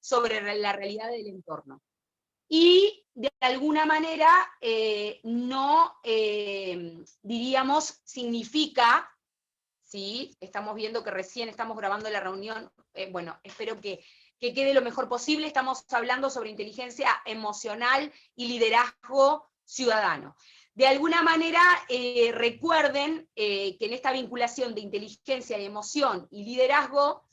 sobre la realidad del entorno. Y de alguna manera no, diríamos, significa, ¿sí? Estamos viendo que recién estamos grabando la reunión, bueno, espero que quede lo mejor posible. Estamos hablando sobre inteligencia emocional y liderazgo ciudadano. De alguna manera, recuerden que en esta vinculación de inteligencia y emoción y liderazgo,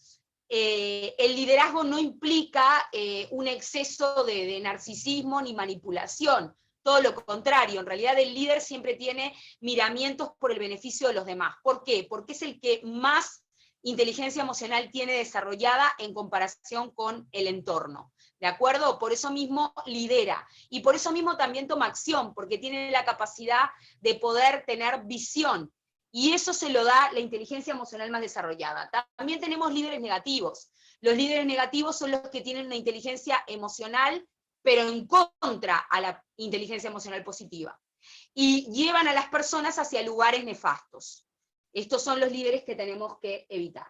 el liderazgo no implica un exceso de narcisismo ni manipulación, todo lo contrario. En realidad el líder siempre tiene miramientos por el beneficio de los demás. ¿Por qué? Porque es el que más inteligencia emocional tiene desarrollada en comparación con el entorno, ¿de acuerdo? Por eso mismo lidera, y por eso mismo también toma acción, porque tiene la capacidad de poder tener visión, y eso se lo da la inteligencia emocional más desarrollada. También tenemos líderes negativos. Los líderes negativos son los que tienen una inteligencia emocional, pero en contra a la inteligencia emocional positiva, y llevan a las personas hacia lugares nefastos. Estos son los líderes que tenemos que evitar.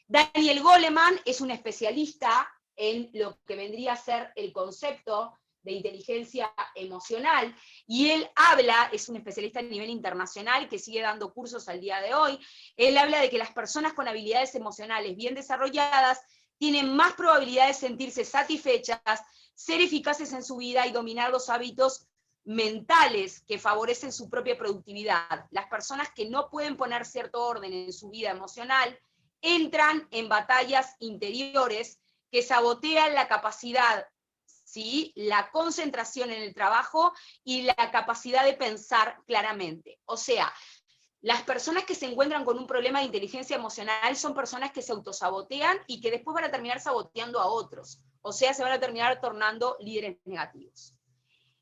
Daniel Goleman es un especialista en lo que vendría a ser el concepto de inteligencia emocional, y él habla, es un especialista a nivel internacional que sigue dando cursos al día de hoy. Él habla de que las personas con habilidades emocionales bien desarrolladas tienen más probabilidad de sentirse satisfechas, ser eficaces en su vida y dominar los hábitos mentales que favorecen su propia productividad. Las personas que no pueden poner cierto orden en su vida emocional entran en batallas interiores que sabotean la capacidad, ¿sí?, la concentración en el trabajo y la capacidad de pensar claramente. O sea, las personas que se encuentran con un problema de inteligencia emocional son personas que se autosabotean y que después van a terminar saboteando a otros. O sea, se van a terminar tornando líderes negativos.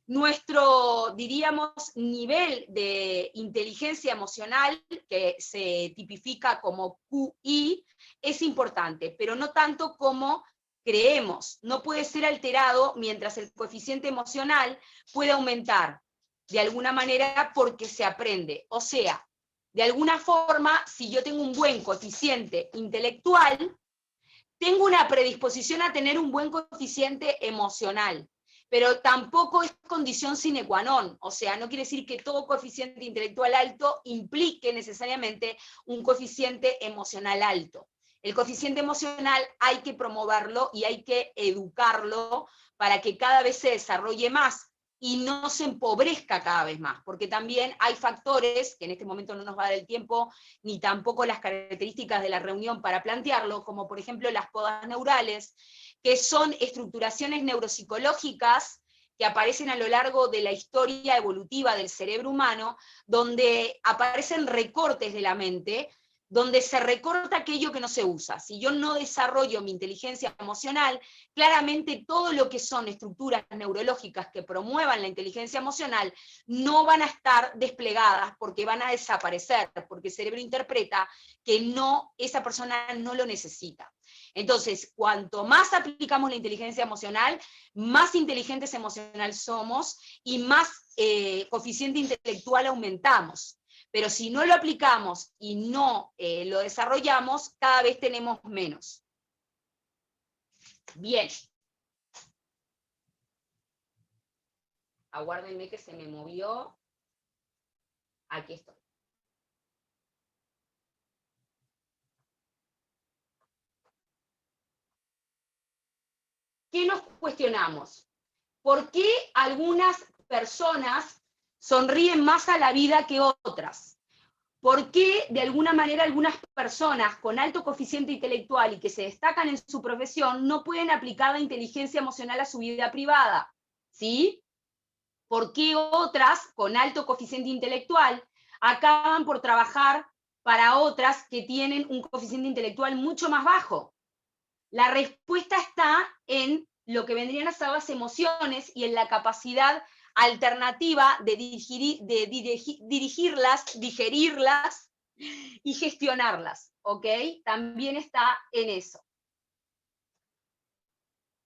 Nuestro, diríamos, nivel de inteligencia emocional, que se tipifica como QI, es importante, pero no tanto como creemos. No puede ser alterado mientras el coeficiente emocional puede aumentar, de alguna manera, porque se aprende. O sea, de alguna forma, si yo tengo un buen coeficiente intelectual, tengo una predisposición a tener un buen coeficiente emocional, pero tampoco es condición sine qua non. O sea, no quiere decir que todo coeficiente intelectual alto implique necesariamente un coeficiente emocional alto. El coeficiente emocional hay que promoverlo y hay que educarlo para que cada vez se desarrolle más y no se empobrezca cada vez más, porque también hay factores, que en este momento no nos va a dar el tiempo, ni tampoco las características de la reunión para plantearlo, como por ejemplo las podas neurales, que son estructuraciones neuropsicológicas que aparecen a lo largo de la historia evolutiva del cerebro humano, donde aparecen recortes de la mente, donde se recorta aquello que no se usa. Si yo no desarrollo mi inteligencia emocional, claramente todo lo que son estructuras neurológicas que promuevan la inteligencia emocional no van a estar desplegadas porque van a desaparecer, porque el cerebro interpreta que no, esa persona no lo necesita. Entonces, cuanto más aplicamos la inteligencia emocional, más inteligentes emocional somos y más coeficiente intelectual aumentamos. Pero si no lo aplicamos y no lo desarrollamos, cada vez tenemos menos. Bien. Aguárdenme que se me movió. Aquí estoy. ¿Qué nos cuestionamos? ¿Por qué algunas personas sonríen más a la vida que otras? ¿Por qué, de alguna manera, algunas personas con alto coeficiente intelectual y que se destacan en su profesión no pueden aplicar la inteligencia emocional a su vida privada? ¿Sí? ¿Por qué otras, con alto coeficiente intelectual, acaban por trabajar para otras que tienen un coeficiente intelectual mucho más bajo? La respuesta está en lo que vendrían a ser las emociones y en la capacidad alternativa de dirigirlas, digerirlas y gestionarlas, ¿ok? También está en eso.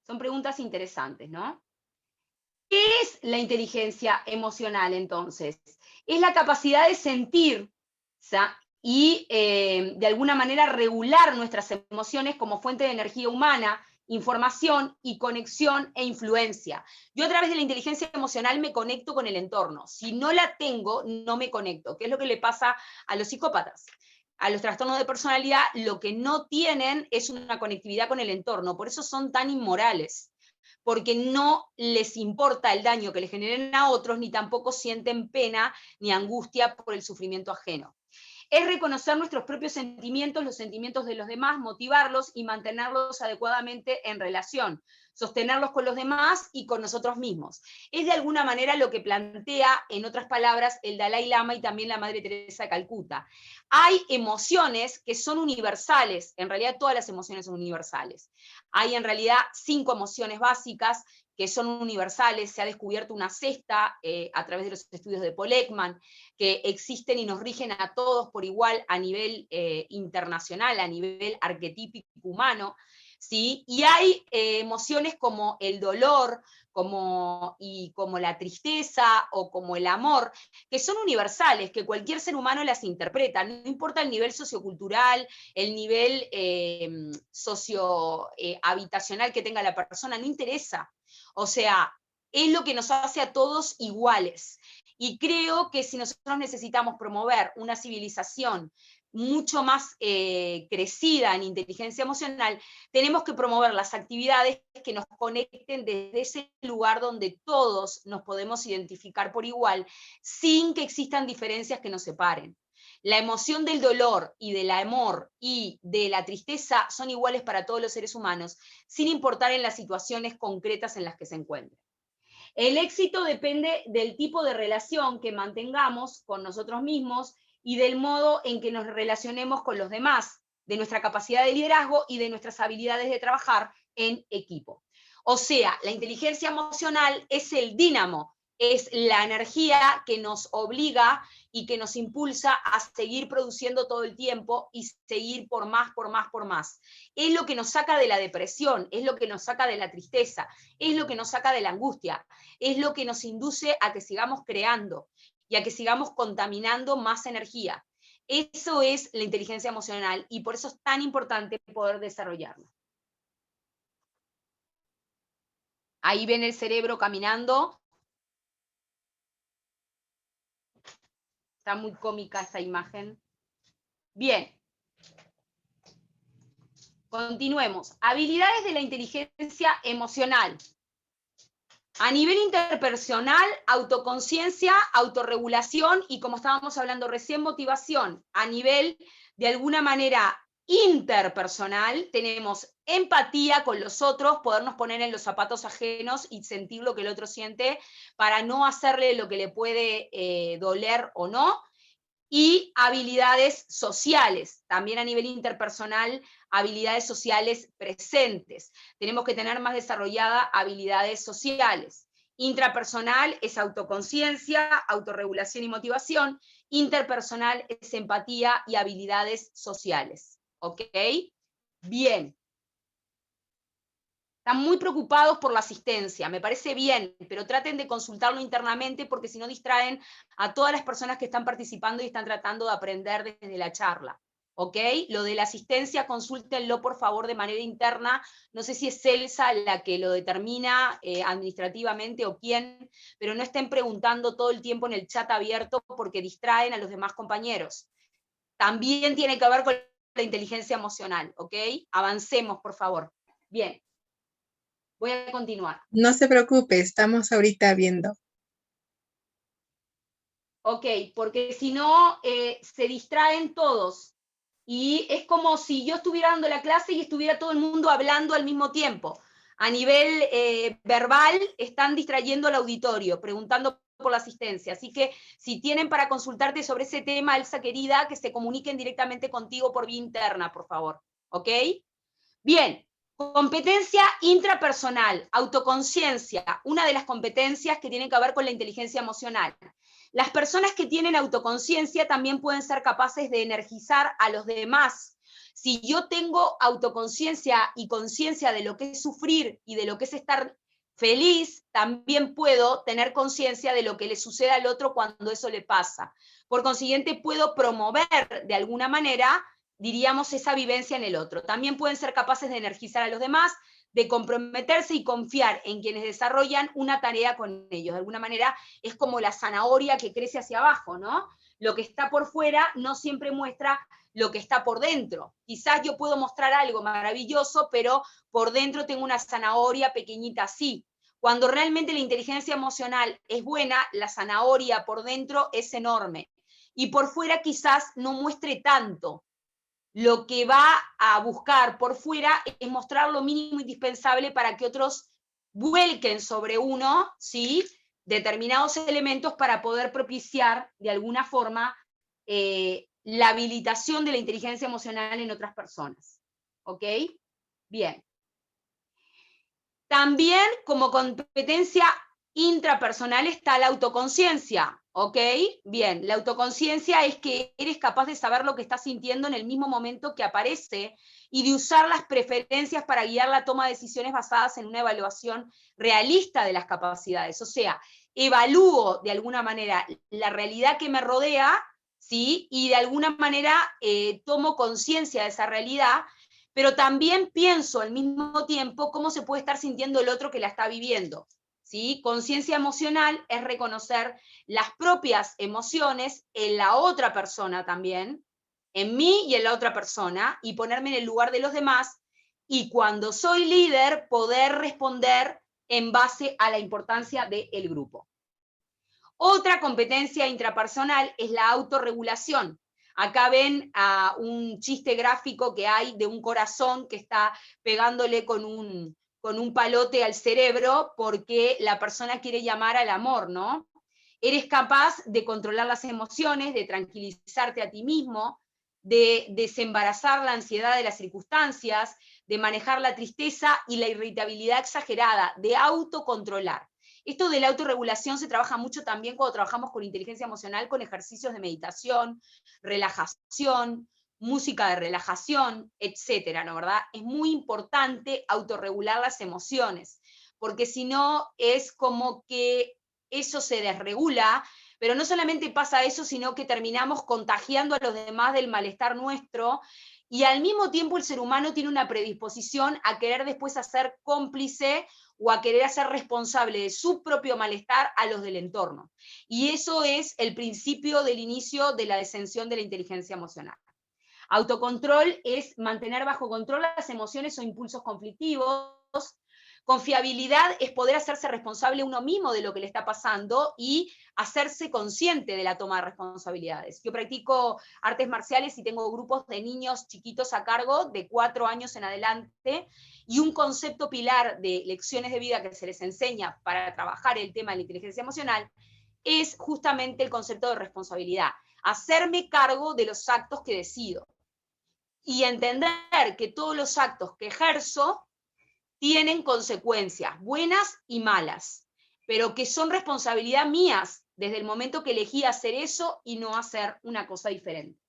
Son preguntas interesantes, ¿no? ¿Qué es la inteligencia emocional, entonces? Es la capacidad de sentir, ¿sa? Y de alguna manera regular nuestras emociones como fuente de energía humana información y conexión e influencia. Yo a través de la inteligencia emocional me conecto con el entorno. Si no la tengo, no me conecto, que es lo que le pasa a los psicópatas. A los trastornos de personalidad lo que no tienen es una conectividad con el entorno, por eso son tan inmorales, porque no les importa el daño que le generen a otros, ni tampoco sienten pena ni angustia por el sufrimiento ajeno. Es reconocer nuestros propios sentimientos, los sentimientos de los demás, motivarlos y mantenerlos adecuadamente en relación, sostenerlos con los demás y con nosotros mismos. Es de alguna manera lo que plantea, en otras palabras, el Dalai Lama y también la Madre Teresa de Calcuta. Hay emociones que son universales, en realidad todas las emociones son universales. Hay en realidad 5 emociones básicas que son universales, se ha descubierto una sexta a través de los estudios de Paul Ekman, que existen y nos rigen a todos por igual a nivel internacional, a nivel arquetípico humano, ¿sí? Y hay emociones como el dolor, como la tristeza o como el amor, que son universales, que cualquier ser humano las interpreta, no importa el nivel sociocultural, el nivel habitacional que tenga la persona, no interesa. O sea, es lo que nos hace a todos iguales. Y creo que si nosotros necesitamos promover una civilización mucho más crecida en inteligencia emocional, tenemos que promover las actividades que nos conecten desde ese lugar donde todos nos podemos identificar por igual, sin que existan diferencias que nos separen. La emoción del dolor y del amor y de la tristeza son iguales para todos los seres humanos, sin importar en las situaciones concretas en las que se encuentren. El éxito depende del tipo de relación que mantengamos con nosotros mismos y del modo en que nos relacionemos con los demás, de nuestra capacidad de liderazgo y de nuestras habilidades de trabajar en equipo. O sea, la inteligencia emocional es el dínamo, es la energía que nos obliga y que nos impulsa a seguir produciendo todo el tiempo y seguir por más, por más, por más. Es lo que nos saca de la depresión, es lo que nos saca de la tristeza, es lo que nos saca de la angustia, es lo que nos induce a que sigamos creando y a que sigamos contaminando más energía. Eso es la inteligencia emocional y por eso es tan importante poder desarrollarla. Ahí ven el cerebro caminando. Está muy cómica esa imagen. Bien. Continuemos. Habilidades de la inteligencia emocional. A nivel interpersonal, autoconciencia, autorregulación y, como estábamos hablando recién, motivación. A nivel, de alguna manera, interpersonal, tenemos empatía con los otros, podernos poner en los zapatos ajenos y sentir lo que el otro siente para no hacerle lo que le puede doler o no. Y habilidades sociales, también a nivel interpersonal, habilidades sociales presentes. Tenemos que tener más desarrollada habilidades sociales. Intrapersonal es autoconciencia, autorregulación y motivación. Interpersonal es empatía y habilidades sociales. ¿Ok? Bien. Están muy preocupados por la asistencia, me parece bien, pero traten de consultarlo internamente porque si no distraen a todas las personas que están participando y están tratando de aprender desde la charla. ¿Ok? Lo de la asistencia, consúltenlo por favor de manera interna. No sé si es Celsa la que lo determina administrativamente o quién, pero no estén preguntando todo el tiempo en el chat abierto porque distraen a los demás compañeros. También tiene que ver con la inteligencia emocional. ¿Ok? Avancemos, por favor. Bien. Voy a continuar. No se preocupe, estamos ahorita viendo. Ok, porque si no, se distraen todos. Y es como si yo estuviera dando la clase y estuviera todo el mundo hablando al mismo tiempo. A nivel verbal, están distrayendo al auditorio, preguntando por la asistencia. Así que si tienen para consultarte sobre ese tema, Elsa querida, que se comuniquen directamente contigo por vía interna, por favor. ¿Ok? Bien. Competencia intrapersonal, autoconciencia, una de las competencias que tienen que ver con la inteligencia emocional. Las personas que tienen autoconciencia también pueden ser capaces de energizar a los demás. Si yo tengo autoconciencia y conciencia de lo que es sufrir y de lo que es estar feliz, también puedo tener conciencia de lo que le sucede al otro cuando eso le pasa. Por consiguiente, puedo promover de alguna manera, diríamos, esa vivencia en el otro. También pueden ser capaces de energizar a los demás, de comprometerse y confiar en quienes desarrollan una tarea con ellos. De alguna manera es como la zanahoria que crece hacia abajo, ¿no? Lo que está por fuera no siempre muestra lo que está por dentro. Quizás yo puedo mostrar algo maravilloso, pero por dentro tengo una zanahoria pequeñita así. Cuando realmente la inteligencia emocional es buena, la zanahoria por dentro es enorme. Y por fuera quizás no muestre tanto. Lo que va a buscar por fuera es mostrar lo mínimo indispensable para que otros vuelquen sobre uno, ¿sí?, determinados elementos para poder propiciar de alguna forma la habilitación de la inteligencia emocional en otras personas. ¿Ok? Bien. También como competencia intrapersonal está la autoconciencia, ¿ok? Bien, la autoconciencia es que eres capaz de saber lo que estás sintiendo en el mismo momento que aparece y de usar las preferencias para guiar la toma de decisiones basadas en una evaluación realista de las capacidades. O sea, evalúo de alguna manera la realidad que me rodea, ¿sí? Y de alguna manera tomo conciencia de esa realidad, pero también pienso al mismo tiempo cómo se puede estar sintiendo el otro que la está viviendo. ¿Sí? Conciencia emocional es reconocer las propias emociones en la otra persona también, en mí y en la otra persona, y ponerme en el lugar de los demás, y cuando soy líder, poder responder en base a la importancia del grupo. Otra competencia intrapersonal es la autorregulación. Acá ven a un chiste gráfico que hay de un corazón que está pegándole con un palote al cerebro porque la persona quiere llamar al amor, ¿no? Eres capaz de controlar las emociones, de tranquilizarte a ti mismo, de desembarazar la ansiedad de las circunstancias, de manejar la tristeza y la irritabilidad exagerada, de autocontrolar. Esto de la autorregulación se trabaja mucho también cuando trabajamos con inteligencia emocional, con ejercicios de meditación, relajación, música de relajación, etcétera, ¿no, verdad? Es muy importante autorregular las emociones, porque si no es como que eso se desregula, pero no solamente pasa eso, sino que terminamos contagiando a los demás del malestar nuestro, y al mismo tiempo el ser humano tiene una predisposición a querer después hacer cómplice o a querer hacer responsable de su propio malestar a los del entorno. Y eso es el principio del inicio de la descensión de la inteligencia emocional. Autocontrol es mantener bajo control las emociones o impulsos conflictivos. Confiabilidad es poder hacerse responsable uno mismo de lo que le está pasando y hacerse consciente de la toma de responsabilidades. Yo practico artes marciales y tengo grupos de niños chiquitos a cargo de 4 años en adelante, y un concepto pilar de lecciones de vida que se les enseña para trabajar el tema de la inteligencia emocional es justamente el concepto de responsabilidad. Hacerme cargo de los actos que decido y entender que todos los actos que ejerzo tienen consecuencias, buenas y malas, pero que son responsabilidad mías desde el momento que elegí hacer eso y no hacer una cosa diferente.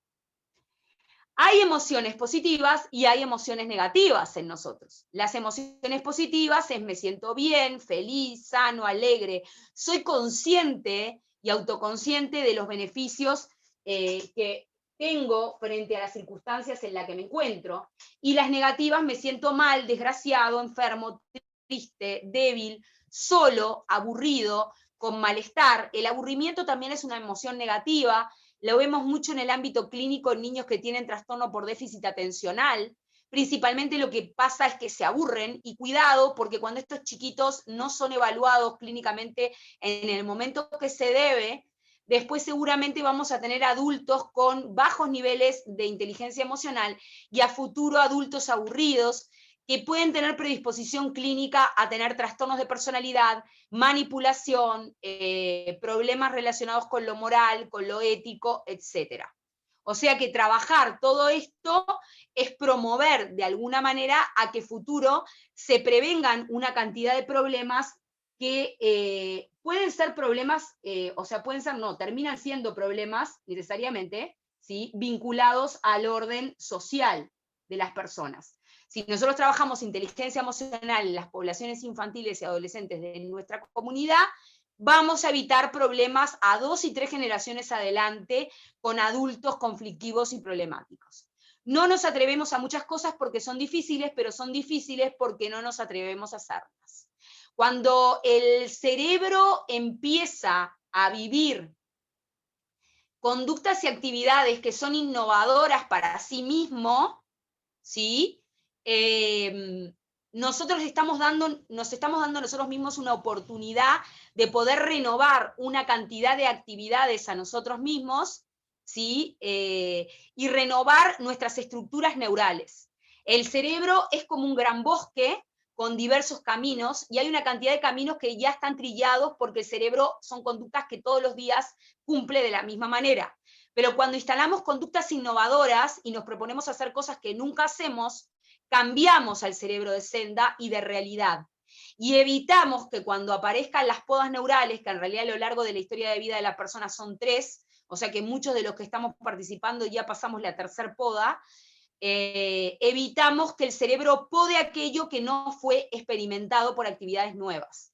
Hay emociones positivas y hay emociones negativas en nosotros. Las emociones positivas es me siento bien, feliz, sano, alegre. Soy consciente y autoconsciente de los beneficios que tengo frente a las circunstancias en las que me encuentro. Y las negativas me siento mal, desgraciado, enfermo, triste, débil, solo, aburrido, con malestar. El aburrimiento también es una emoción negativa. Lo vemos mucho en el ámbito clínico en niños que tienen trastorno por déficit atencional. Principalmente lo que pasa es que se aburren, y cuidado, porque cuando estos chiquitos no son evaluados clínicamente en el momento que se debe, después seguramente vamos a tener adultos con bajos niveles de inteligencia emocional y a futuro adultos aburridos que pueden tener predisposición clínica a tener trastornos de personalidad, manipulación, problemas relacionados con lo moral, con lo ético, etc. O sea que trabajar todo esto es promover de alguna manera a que futuro se prevengan una cantidad de problemas que pueden ser problemas, o sea, pueden ser, no, terminan siendo problemas necesariamente, ¿sí?, vinculados al orden social de las personas. Si nosotros trabajamos inteligencia emocional en las poblaciones infantiles y adolescentes de nuestra comunidad, vamos a evitar problemas a 2 y 3 generaciones adelante con adultos conflictivos y problemáticos. No nos atrevemos a muchas cosas porque son difíciles, pero son difíciles porque no nos atrevemos a hacerlas. Cuando el cerebro empieza a vivir conductas y actividades que son innovadoras para sí mismo, ¿sí? Nosotros nos estamos dando a nosotros mismos una oportunidad de poder renovar una cantidad de actividades a nosotros mismos, ¿sí? Y renovar nuestras estructuras neurales. El cerebro es como un gran bosque con diversos caminos, y hay una cantidad de caminos que ya están trillados porque el cerebro son conductas que todos los días cumple de la misma manera. Pero cuando instalamos conductas innovadoras y nos proponemos hacer cosas que nunca hacemos, cambiamos al cerebro de senda y de realidad. Y evitamos que cuando aparezcan las podas neurales, que en realidad a lo largo de la historia de vida de la persona son 3, o sea que muchos de los que estamos participando ya pasamos la tercera poda, evitamos que el cerebro pode aquello que no fue experimentado por actividades nuevas.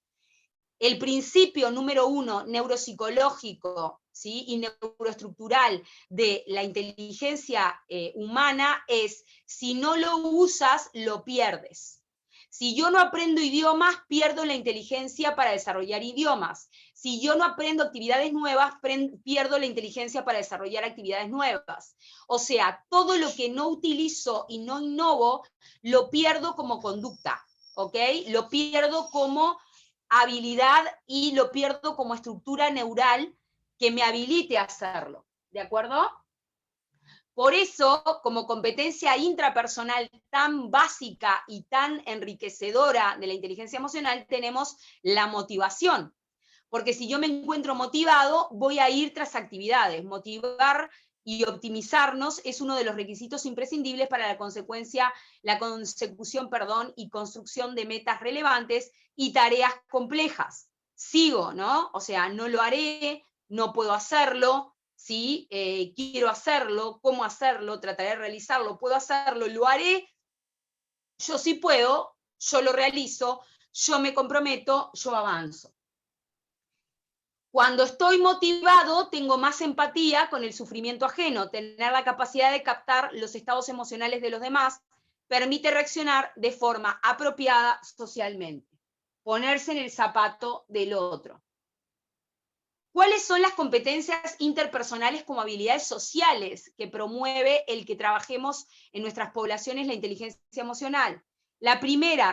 El principio número 1 neuropsicológico, ¿sí? Y neuroestructural de la inteligencia humana es: si no lo usas, lo pierdes. Si yo no aprendo idiomas, pierdo la inteligencia para desarrollar idiomas. Si yo no aprendo actividades nuevas, pierdo la inteligencia para desarrollar actividades nuevas. O sea, todo lo que no utilizo y no innovo, lo pierdo como conducta, ¿ok? Lo pierdo como habilidad y lo pierdo como estructura neural que me habilite a hacerlo, ¿de acuerdo? Por eso, como competencia intrapersonal tan básica y tan enriquecedora de la inteligencia emocional, tenemos la motivación. Porque si yo me encuentro motivado, voy a ir tras actividades. Motivar y optimizarnos es uno de los requisitos imprescindibles para la consecución y construcción de metas relevantes y tareas complejas. Sigo, ¿no? O sea, no lo haré, no puedo hacerlo, ¿sí? Quiero hacerlo, ¿cómo hacerlo? Trataré de realizarlo, puedo hacerlo, lo haré, yo sí puedo, yo lo realizo, yo me comprometo, yo avanzo. Cuando estoy motivado, tengo más empatía con el sufrimiento ajeno. Tener la capacidad de captar los estados emocionales de los demás permite reaccionar de forma apropiada socialmente. Ponerse en el zapato del otro. ¿Cuáles son las competencias interpersonales como habilidades sociales que promueve el que trabajemos en nuestras poblaciones la inteligencia emocional? La primera,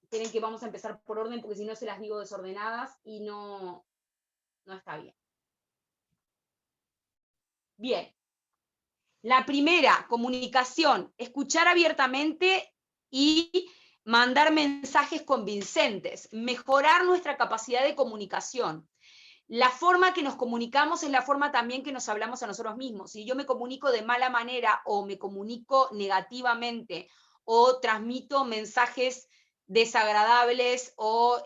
esperen que vamos a empezar por orden porque si no se las digo desordenadas y no está bien. Bien. La primera, comunicación, escuchar abiertamente y mandar mensajes convincentes, mejorar nuestra capacidad de comunicación. La forma que nos comunicamos es la forma también que nos hablamos a nosotros mismos. Si yo me comunico de mala manera o me comunico negativamente o transmito mensajes desagradables o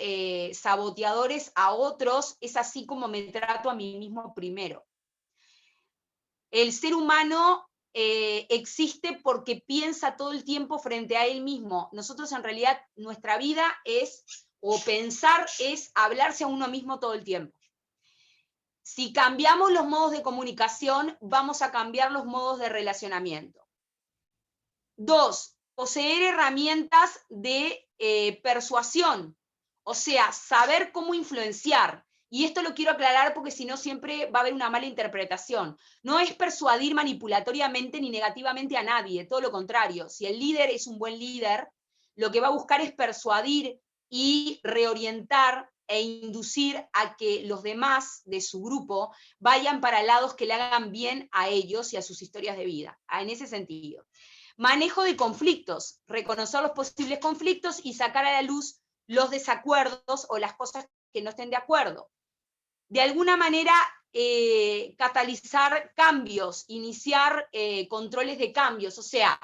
saboteadores a otros, es así como me trato a mí mismo primero. El ser humano existe porque piensa todo el tiempo frente a él mismo. Nosotros en realidad, nuestra vida es, o pensar es hablarse a uno mismo todo el tiempo. Si cambiamos los modos de comunicación, vamos a cambiar los modos de relacionamiento. 2, poseer herramientas de persuasión, o sea, saber cómo influenciar. Y esto lo quiero aclarar porque si no siempre va a haber una mala interpretación. No es persuadir manipulatoriamente ni negativamente a nadie, todo lo contrario. Si el líder es un buen líder, lo que va a buscar es persuadir y reorientar e inducir a que los demás de su grupo vayan para lados que le hagan bien a ellos y a sus historias de vida, en ese sentido. Manejo de conflictos, reconocer los posibles conflictos y sacar a la luz los desacuerdos o las cosas que no estén de acuerdo. De alguna manera, catalizar cambios, iniciar controles de cambios, o sea,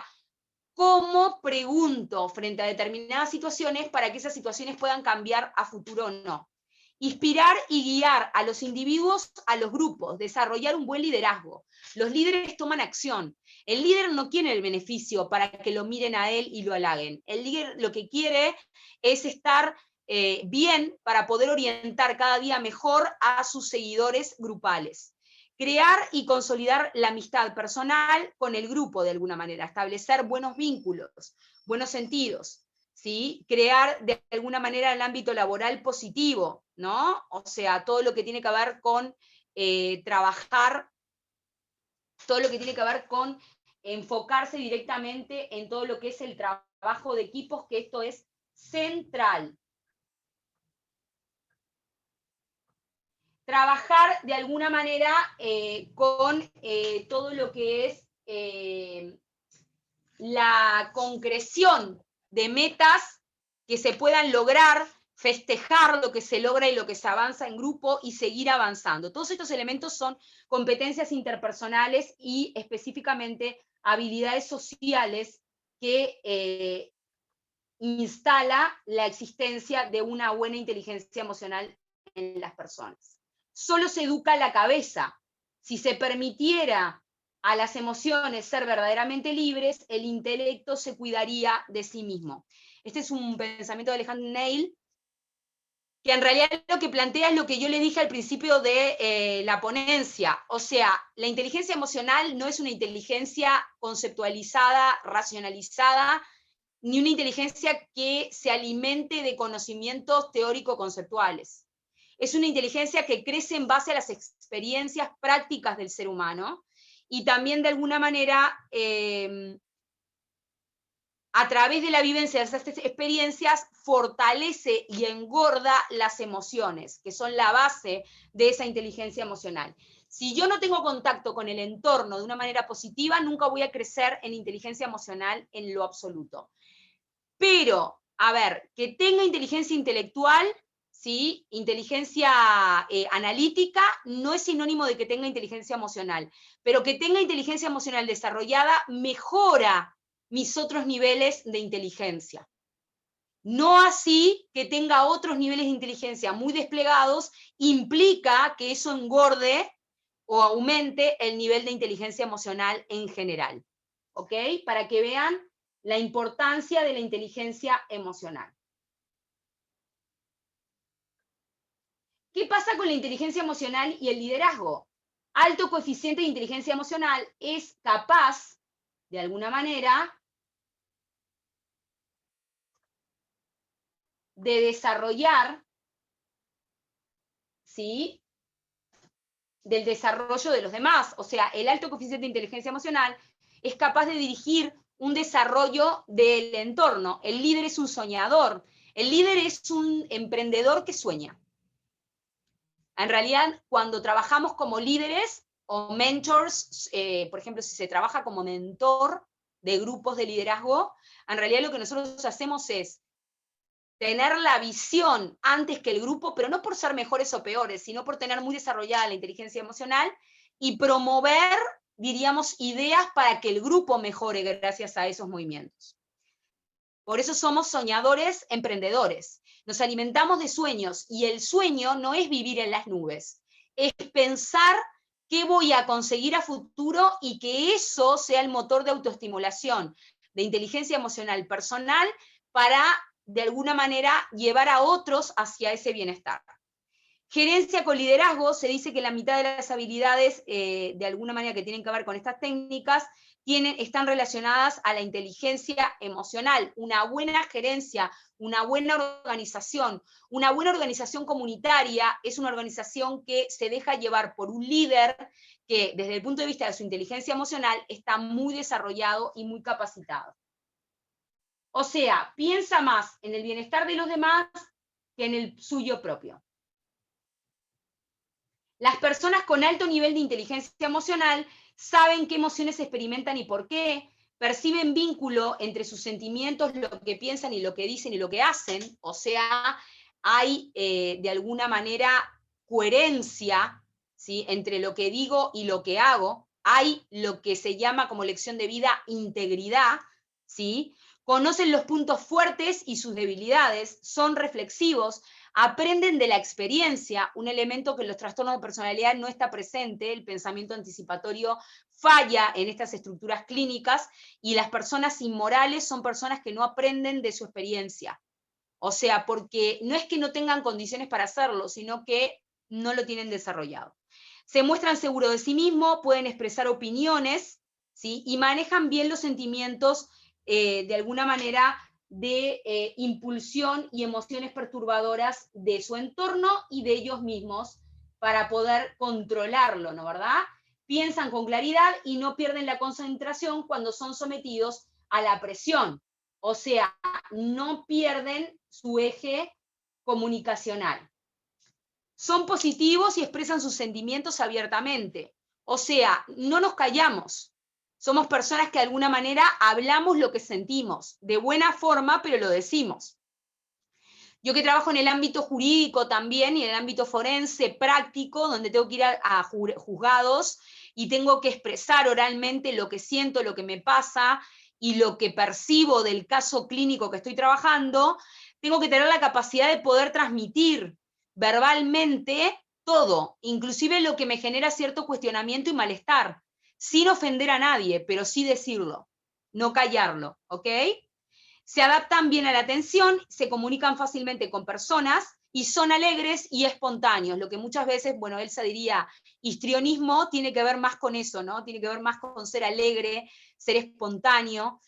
¿cómo pregunto frente a determinadas situaciones para que esas situaciones puedan cambiar a futuro o no? Inspirar y guiar a los individuos, a los grupos, desarrollar un buen liderazgo. Los líderes toman acción. El líder no quiere el beneficio para que lo miren a él y lo halaguen. El líder lo que quiere es estar bien para poder orientar cada día mejor a sus seguidores grupales. Crear y consolidar la amistad personal con el grupo de alguna manera, establecer buenos vínculos, buenos sentidos, ¿sí? Crear de alguna manera el ámbito laboral positivo, ¿no? O sea, todo lo que tiene que ver con trabajar, todo lo que tiene que ver con enfocarse directamente en todo lo que es el trabajo de equipos, que esto es central. Trabajar de alguna manera con todo lo que es la concreción de metas que se puedan lograr, festejar lo que se logra y lo que se avanza en grupo y seguir avanzando. Todos estos elementos son competencias interpersonales y específicamente habilidades sociales que instala la existencia de una buena inteligencia emocional en las personas. Solo se educa la cabeza. Si se permitiera a las emociones ser verdaderamente libres, el intelecto se cuidaría de sí mismo. Este es un pensamiento de Alejandro Neil, que en realidad lo que plantea es lo que yo le dije al principio de la ponencia. O sea, la inteligencia emocional no es una inteligencia conceptualizada, racionalizada, ni una inteligencia que se alimente de conocimientos teórico-conceptuales. Es una inteligencia que crece en base a las experiencias prácticas del ser humano y también de alguna manera a través de la vivencia de esas experiencias fortalece y engorda las emociones, que son la base de esa inteligencia emocional. Si yo no tengo contacto con el entorno de una manera positiva, nunca voy a crecer en inteligencia emocional en lo absoluto. Pero, a ver, que tenga inteligencia intelectual, ¿sí? Inteligencia analítica, no es sinónimo de que tenga inteligencia emocional, pero que tenga inteligencia emocional desarrollada mejora mis otros niveles de inteligencia. No así que tenga otros niveles de inteligencia muy desplegados, implica que eso engorde o aumente el nivel de inteligencia emocional en general. ¿Ok? Para que vean la importancia de la inteligencia emocional. ¿Qué pasa con la inteligencia emocional y el liderazgo? Alto coeficiente de inteligencia emocional es capaz, de alguna manera, de desarrollar, ¿sí?, del desarrollo de los demás. O sea, el alto coeficiente de inteligencia emocional es capaz de dirigir un desarrollo del entorno. El líder es un soñador. El líder es un emprendedor que sueña. En realidad, cuando trabajamos como líderes o mentors, por ejemplo, si se trabaja como mentor de grupos de liderazgo, en realidad lo que nosotros hacemos es tener la visión antes que el grupo, pero no por ser mejores o peores, sino por tener muy desarrollada la inteligencia emocional y promover, diríamos, ideas para que el grupo mejore gracias a esos movimientos. Por eso somos soñadores, emprendedores. Nos alimentamos de sueños y el sueño no es vivir en las nubes, es pensar qué voy a conseguir a futuro y que eso sea el motor de autoestimulación, de inteligencia emocional personal para, de alguna manera, llevar a otros hacia ese bienestar. Gerencia con liderazgo, se dice que la mitad de las habilidades, de alguna manera que tienen que ver con estas técnicas, están relacionadas a la inteligencia emocional. Una buena gerencia, una buena organización comunitaria es una organización que se deja llevar por un líder que, desde el punto de vista de su inteligencia emocional, está muy desarrollado y muy capacitado. O sea, piensa más en el bienestar de los demás que en el suyo propio. Las personas con alto nivel de inteligencia emocional saben qué emociones experimentan y por qué, perciben vínculo entre sus sentimientos, lo que piensan y lo que dicen y lo que hacen, o sea, hay de alguna manera coherencia, ¿sí?, entre lo que digo y lo que hago, hay lo que se llama como lección de vida integridad, ¿sí? Conocen los puntos fuertes y sus debilidades, son reflexivos, aprenden de la experiencia, un elemento que en los trastornos de personalidad no está presente, el pensamiento anticipatorio falla en estas estructuras clínicas, y las personas inmorales son personas que no aprenden de su experiencia. O sea, porque no es que no tengan condiciones para hacerlo, sino que no lo tienen desarrollado. Se muestran seguros de sí mismos, pueden expresar opiniones, ¿sí? Y manejan bien los sentimientos de alguna manera de impulsión y emociones perturbadoras de su entorno y de ellos mismos para poder controlarlo, ¿no verdad? Piensan con claridad y no pierden la concentración cuando son sometidos a la presión. O sea, no pierden su eje comunicacional. Son positivos y expresan sus sentimientos abiertamente. O sea, no nos callamos. Somos personas que de alguna manera hablamos lo que sentimos, de buena forma, pero lo decimos. Yo que trabajo en el ámbito jurídico también y en el ámbito forense práctico, donde tengo que ir a juzgados y tengo que expresar oralmente lo que siento, lo que me pasa y lo que percibo del caso clínico que estoy trabajando, tengo que tener la capacidad de poder transmitir verbalmente todo, inclusive lo que me genera cierto cuestionamiento y malestar, sin ofender a nadie, pero sí decirlo, no callarlo, ¿ok? Se adaptan bien a la atención, se comunican fácilmente con personas y son alegres y espontáneos, lo que muchas veces, bueno, Elsa diría, histrionismo tiene que ver más con eso, ¿no? Tiene que ver más con ser alegre, ser espontáneo,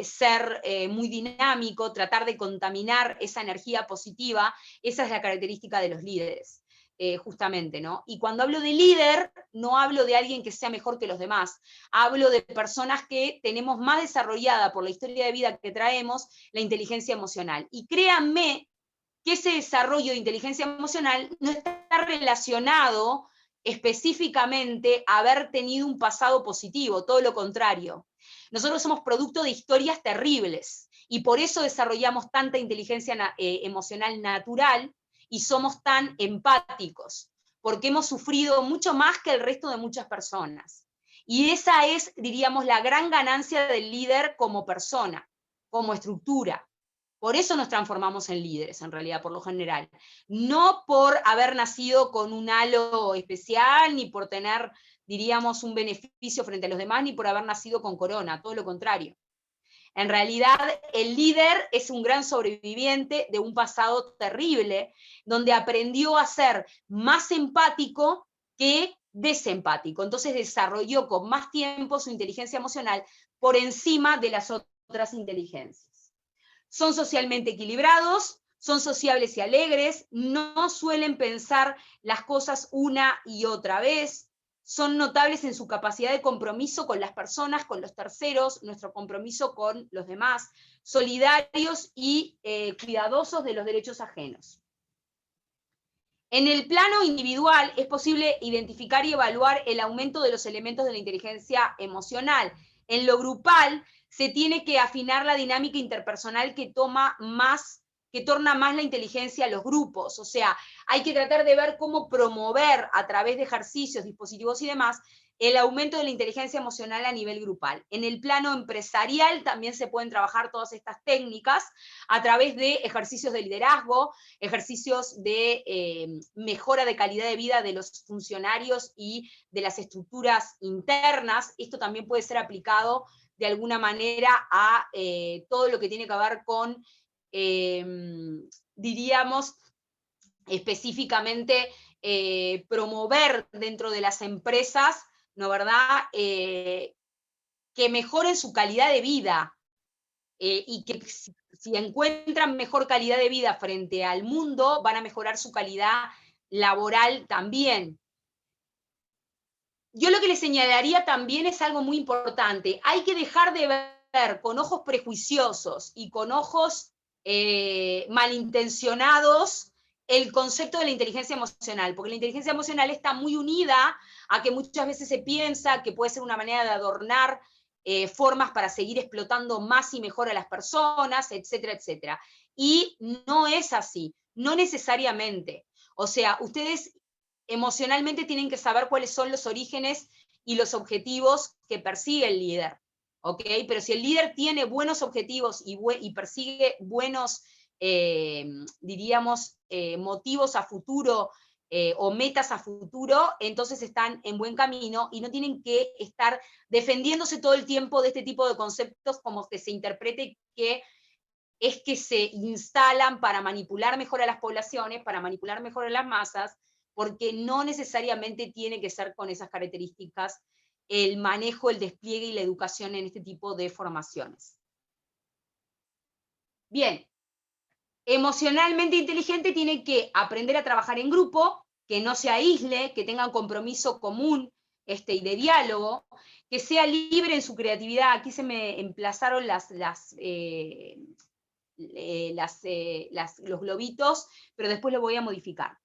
ser muy dinámico, tratar de contaminar esa energía positiva, esa es la característica de los líderes. Justamente, ¿no? Y cuando hablo de líder, no hablo de alguien que sea mejor que los demás, hablo de personas que tenemos más desarrollada por la historia de vida que traemos la inteligencia emocional. Y créanme que ese desarrollo de inteligencia emocional no está relacionado específicamente a haber tenido un pasado positivo, todo lo contrario. Nosotros somos producto de historias terribles y por eso desarrollamos tanta inteligencia emocional natural y somos tan empáticos, porque hemos sufrido mucho más que el resto de muchas personas. Y esa es, diríamos, la gran ganancia del líder como persona, como estructura. Por eso nos transformamos en líderes, en realidad, por lo general. No por haber nacido con un halo especial, ni por tener, diríamos, un beneficio frente a los demás, ni por haber nacido con corona, todo lo contrario. En realidad, el líder es un gran sobreviviente de un pasado terrible, donde aprendió a ser más empático que desempático. Entonces desarrolló con más tiempo su inteligencia emocional por encima de las otras inteligencias. Son socialmente equilibrados, son sociables y alegres, no suelen pensar las cosas una y otra vez, son notables en su capacidad de compromiso con las personas, con los terceros, nuestro compromiso con los demás, solidarios y cuidadosos de los derechos ajenos. En el plano individual es posible identificar y evaluar el aumento de los elementos de la inteligencia emocional. En lo grupal se tiene que afinar la dinámica interpersonal que torna más la inteligencia a los grupos. O sea, hay que tratar de ver cómo promover a través de ejercicios, dispositivos y demás, el aumento de la inteligencia emocional a nivel grupal. En el plano empresarial también se pueden trabajar todas estas técnicas a través de ejercicios de liderazgo, ejercicios de mejora de calidad de vida de los funcionarios y de las estructuras internas. Esto también puede ser aplicado de alguna manera a todo lo que tiene que ver con, diríamos, específicamente promover dentro de las empresas, ¿no verdad?, que mejoren su calidad de vida, y que si encuentran mejor calidad de vida frente al mundo, van a mejorar su calidad laboral también. Yo lo que les señalaría también es algo muy importante. Hay que dejar de ver con ojos prejuiciosos y con ojos malintencionados el concepto de la inteligencia emocional, porque la inteligencia emocional está muy unida a que muchas veces se piensa que puede ser una manera de adornar formas para seguir explotando más y mejor a las personas, etcétera, etcétera. Y no es así, no necesariamente. O sea, ustedes emocionalmente tienen que saber cuáles son los orígenes y los objetivos que persigue el líder, ¿ok? Pero si el líder tiene buenos objetivos y persigue buenos, diríamos, motivos a futuro o metas a futuro, entonces están en buen camino y no tienen que estar defendiéndose todo el tiempo de este tipo de conceptos como que se interprete que es que se instalan para manipular mejor a las poblaciones, para manipular mejor a las masas, porque no necesariamente tiene que ser con esas características el manejo, el despliegue y la educación en este tipo de formaciones. Bien, emocionalmente inteligente tiene que aprender a trabajar en grupo, que no se aísle, que tenga un compromiso común y de diálogo, que sea libre en su creatividad. Aquí se me emplazaron los globitos, pero después lo voy a modificar.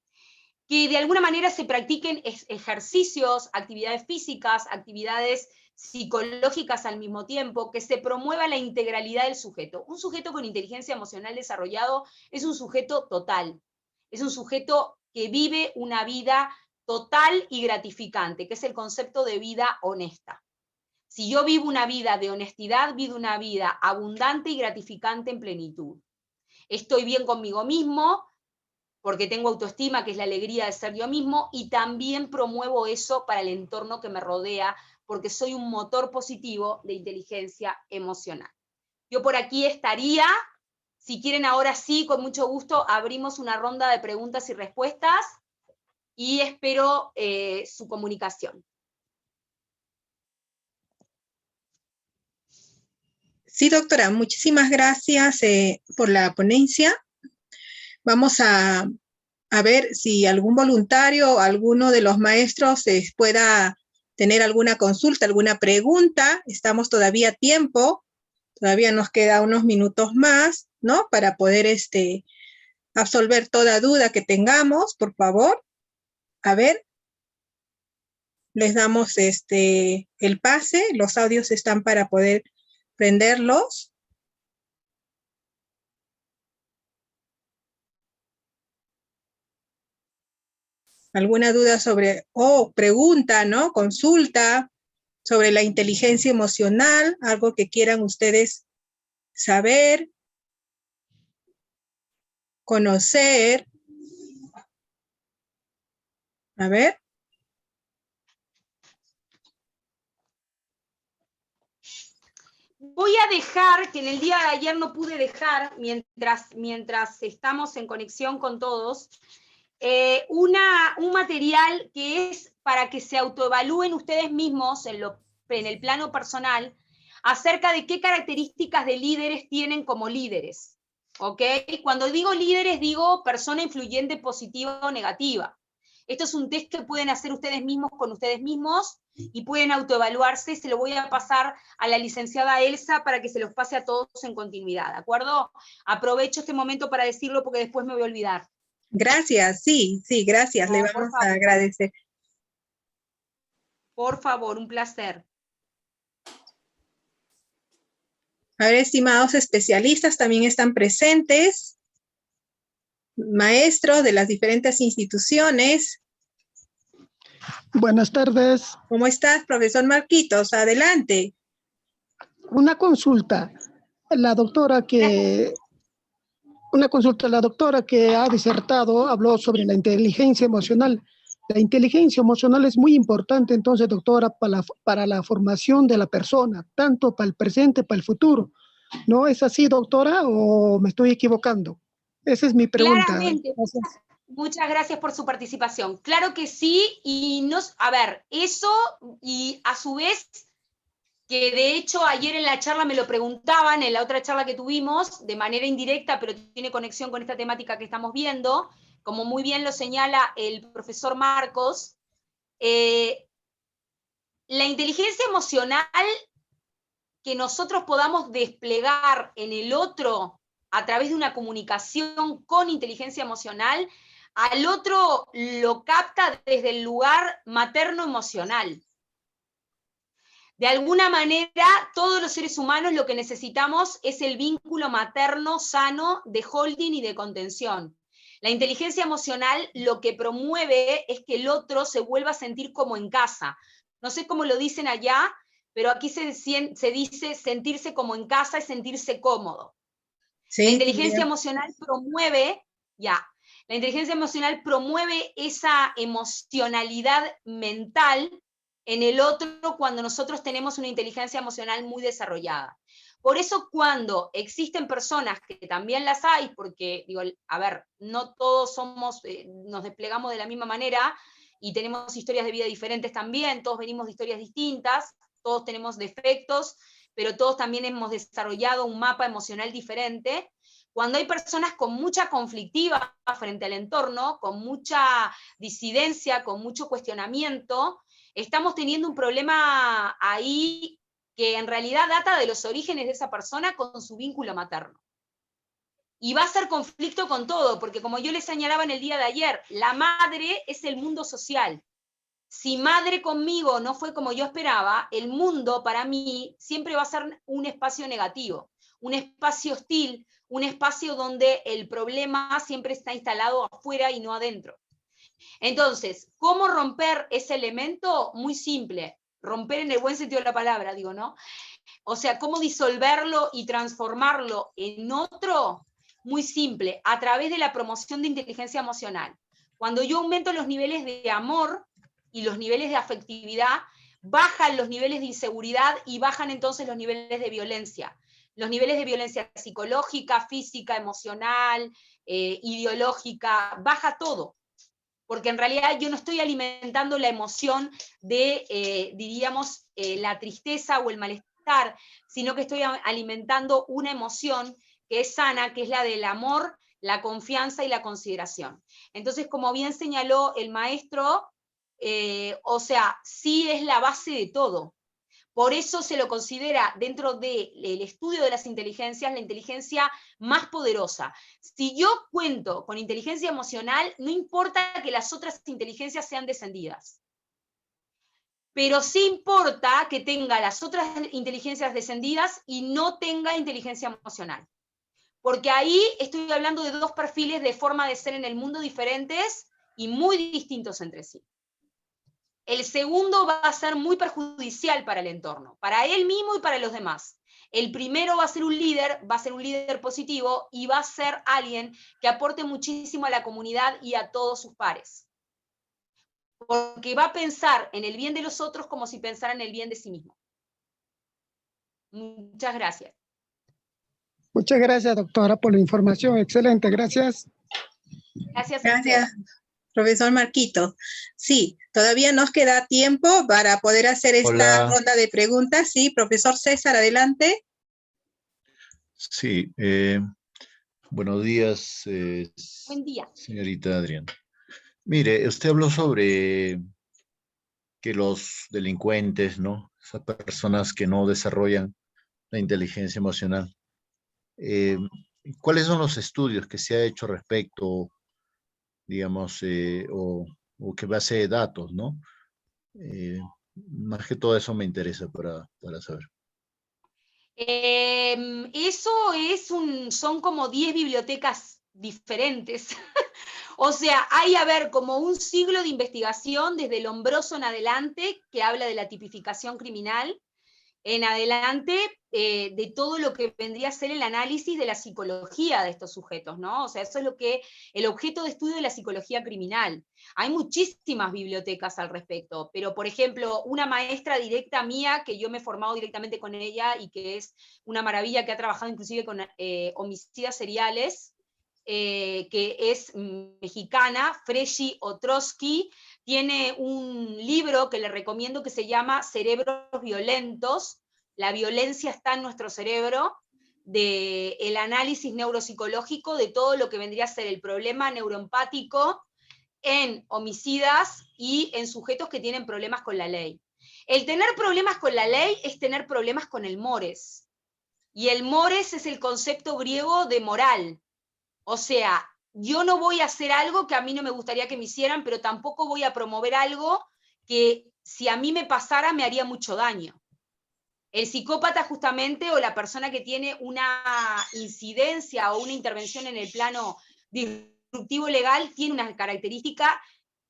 Que de alguna manera se practiquen ejercicios, actividades físicas, actividades psicológicas al mismo tiempo, que se promueva la integralidad del sujeto. Un sujeto con inteligencia emocional desarrollado es un sujeto total, es un sujeto que vive una vida total y gratificante, que es el concepto de vida honesta. Si yo vivo una vida de honestidad, vivo una vida abundante y gratificante en plenitud. Estoy bien conmigo mismo, porque tengo autoestima, que es la alegría de ser yo mismo, y también promuevo eso para el entorno que me rodea, porque soy un motor positivo de inteligencia emocional. Yo por aquí estaría. Si quieren, ahora sí, con mucho gusto, abrimos una ronda de preguntas y respuestas, y espero su comunicación. Sí, doctora, muchísimas gracias por la ponencia. Vamos a ver si algún voluntario o alguno de los maestros pueda tener alguna consulta, alguna pregunta. Estamos todavía a tiempo, todavía nos queda unos minutos más, ¿no? Para poder absolver toda duda que tengamos, por favor. A ver, les damos el pase, los audios están para poder prenderlos. ¿Alguna duda sobre, pregunta, ¿no? Consulta sobre la inteligencia emocional, algo que quieran ustedes saber, conocer? A ver. Voy a dejar, que en el día de ayer no pude dejar, mientras estamos en conexión con todos, un material que es para que se autoevalúen ustedes mismos en el plano personal acerca de qué características de líderes tienen como líderes. ¿Ok? Cuando digo líderes, digo persona influyente, positiva o negativa. Esto es un test que pueden hacer ustedes mismos con ustedes mismos y pueden autoevaluarse. Se lo voy a pasar a la licenciada Elsa para que se los pase a todos en continuidad, ¿de acuerdo? Aprovecho este momento para decirlo porque después me voy a olvidar. Gracias, sí, gracias, no, le vamos a agradecer. Por favor, un placer. A ver, estimados especialistas, también están presentes, maestros de las diferentes instituciones. Buenas tardes. ¿Cómo estás, profesor Marquitos? Adelante. Una consulta. La doctora que ha disertado habló sobre la inteligencia emocional. La inteligencia emocional es muy importante, entonces, doctora, para la formación de la persona, tanto para el presente, para el futuro. ¿No es así, doctora, o me estoy equivocando? Esa es mi pregunta. Claramente. Muchas gracias por su participación. Claro que sí, y a ver, eso, y a su vez, que de hecho ayer en la charla me lo preguntaban, en la otra charla que tuvimos, de manera indirecta, pero tiene conexión con esta temática que estamos viendo, como muy bien lo señala el profesor Marcos, la inteligencia emocional que nosotros podamos desplegar en el otro a través de una comunicación con inteligencia emocional, al otro lo capta desde el lugar materno-emocional. De alguna manera, todos los seres humanos lo que necesitamos es el vínculo materno sano de holding y de contención. La inteligencia emocional lo que promueve es que el otro se vuelva a sentir como en casa. No sé cómo lo dicen allá, pero aquí se dice sentirse como en casa es sentirse cómodo. Sí, la inteligencia emocional promueve, la inteligencia emocional promueve esa emocionalidad mental en el otro cuando nosotros tenemos una inteligencia emocional muy desarrollada. Por eso cuando existen personas, que también las hay, porque, digo, a ver, no todos somos, nos desplegamos de la misma manera, y tenemos historias de vida diferentes también, todos venimos de historias distintas, todos tenemos defectos, pero todos también hemos desarrollado un mapa emocional diferente. Cuando hay personas con mucha conflictiva frente al entorno, con mucha disidencia, con mucho cuestionamiento, estamos teniendo un problema ahí que en realidad data de los orígenes de esa persona con su vínculo materno. Y va a ser conflicto con todo, porque como yo les señalaba en el día de ayer, la madre es el mundo social. Si madre conmigo no fue como yo esperaba, el mundo para mí siempre va a ser un espacio negativo, un espacio hostil, un espacio donde el problema siempre está instalado afuera y no adentro. Entonces, ¿cómo romper ese elemento? Muy simple, romper en el buen sentido de la palabra, digo, ¿no? O sea, ¿cómo disolverlo y transformarlo en otro? Muy simple, a través de la promoción de inteligencia emocional. Cuando yo aumento los niveles de amor y los niveles de afectividad, bajan los niveles de inseguridad y bajan entonces los niveles de violencia. Los niveles de violencia psicológica, física, emocional, ideológica, baja todo. Porque en realidad yo no estoy alimentando la emoción de, diríamos, la tristeza o el malestar, sino que estoy alimentando una emoción que es sana, que es la del amor, la confianza y la consideración. Entonces, como bien señaló el maestro, o sea, sí es la base de todo. Por eso se lo considera dentro del estudio de las inteligencias la inteligencia más poderosa. Si yo cuento con inteligencia emocional, no importa que las otras inteligencias sean descendidas. Pero sí importa que tenga las otras inteligencias descendidas y no tenga inteligencia emocional. Porque ahí estoy hablando de dos perfiles de forma de ser en el mundo diferentes y muy distintos entre sí. El segundo va a ser muy perjudicial para el entorno, para él mismo y para los demás. El primero va a ser un líder positivo y va a ser alguien que aporte muchísimo a la comunidad y a todos sus pares. Porque va a pensar en el bien de los otros como si pensara en el bien de sí mismo. Muchas gracias. Muchas gracias, doctora, por la información. Excelente, gracias. Gracias. Gracias, profesor Marquito. Sí, todavía nos queda tiempo para poder hacer esta ronda de preguntas. Sí, profesor César, adelante. Sí, buenos días, Buen día, señorita Adriana. Mire, usted habló sobre que los delincuentes, ¿no? Esas personas que no desarrollan la inteligencia emocional. ¿Cuáles son los estudios que se ha hecho respecto, digamos, o que base de datos, ¿no? Más que todo eso me interesa para saber. Son como 10 bibliotecas diferentes. O sea, hay, a ver, como un siglo de investigación desde Lombroso en adelante, que habla de la tipificación criminal, en adelante de todo lo que vendría a ser el análisis de la psicología de estos sujetos, ¿no? O sea, eso es el objeto de estudio de la psicología criminal. Hay muchísimas bibliotecas al respecto, pero por ejemplo, una maestra directa mía, que yo me he formado directamente con ella y que es una maravilla, que ha trabajado inclusive con homicidas seriales, que es mexicana, Freshi Otrosky, tiene un libro que le recomiendo que se llama Cerebros Violentos, la violencia está en nuestro cerebro, del análisis neuropsicológico de todo lo que vendría a ser el problema neuroempático en homicidas y en sujetos que tienen problemas con la ley. El tener problemas con la ley es tener problemas con el mores, y el mores es el concepto griego de moral. O sea, yo no voy a hacer algo que a mí no me gustaría que me hicieran, pero tampoco voy a promover algo que si a mí me pasara me haría mucho daño. El psicópata justamente, o la persona que tiene una incidencia o una intervención en el plano disruptivo legal, tiene una característica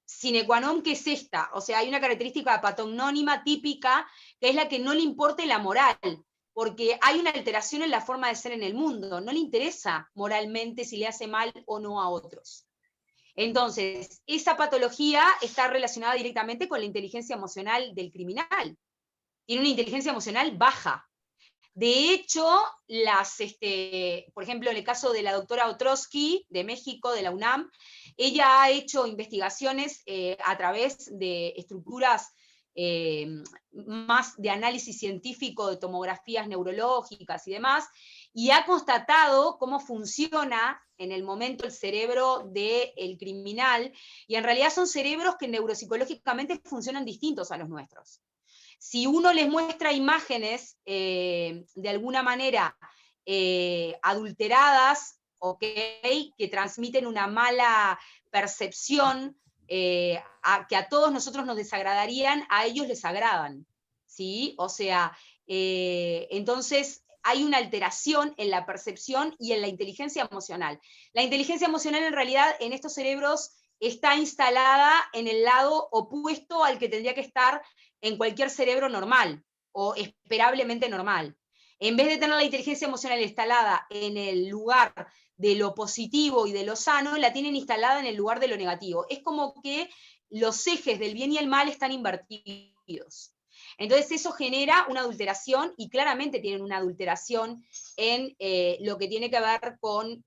sine qua non, que es esta. O sea, hay una característica patonónima típica, que es la que no le importe la moral, porque hay una alteración en la forma de ser en el mundo, no le interesa moralmente si le hace mal o no a otros. Entonces, esa patología está relacionada directamente con la inteligencia emocional del criminal. Tiene una inteligencia emocional baja. De hecho, por ejemplo, en el caso de la doctora Otrosky, de México, de la UNAM, ella ha hecho investigaciones a través de estructuras más de análisis científico, de tomografías neurológicas y demás, y ha constatado cómo funciona en el momento el cerebro del criminal, y en realidad son cerebros que neuropsicológicamente funcionan distintos a los nuestros. Si uno les muestra imágenes de alguna manera adulteradas, okay, que transmiten una mala percepción, que a todos nosotros nos desagradarían, a ellos les agradan, ¿sí? O sea, entonces hay una alteración en la percepción y en la inteligencia emocional. La inteligencia emocional en realidad en estos cerebros está instalada en el lado opuesto al que tendría que estar en cualquier cerebro normal, o esperablemente normal. En vez de tener la inteligencia emocional instalada en el lugar de lo positivo y de lo sano, la tienen instalada en el lugar de lo negativo. Es como que los ejes del bien y el mal están invertidos. Entonces eso genera una adulteración, y claramente tienen una adulteración en lo que tiene que ver con,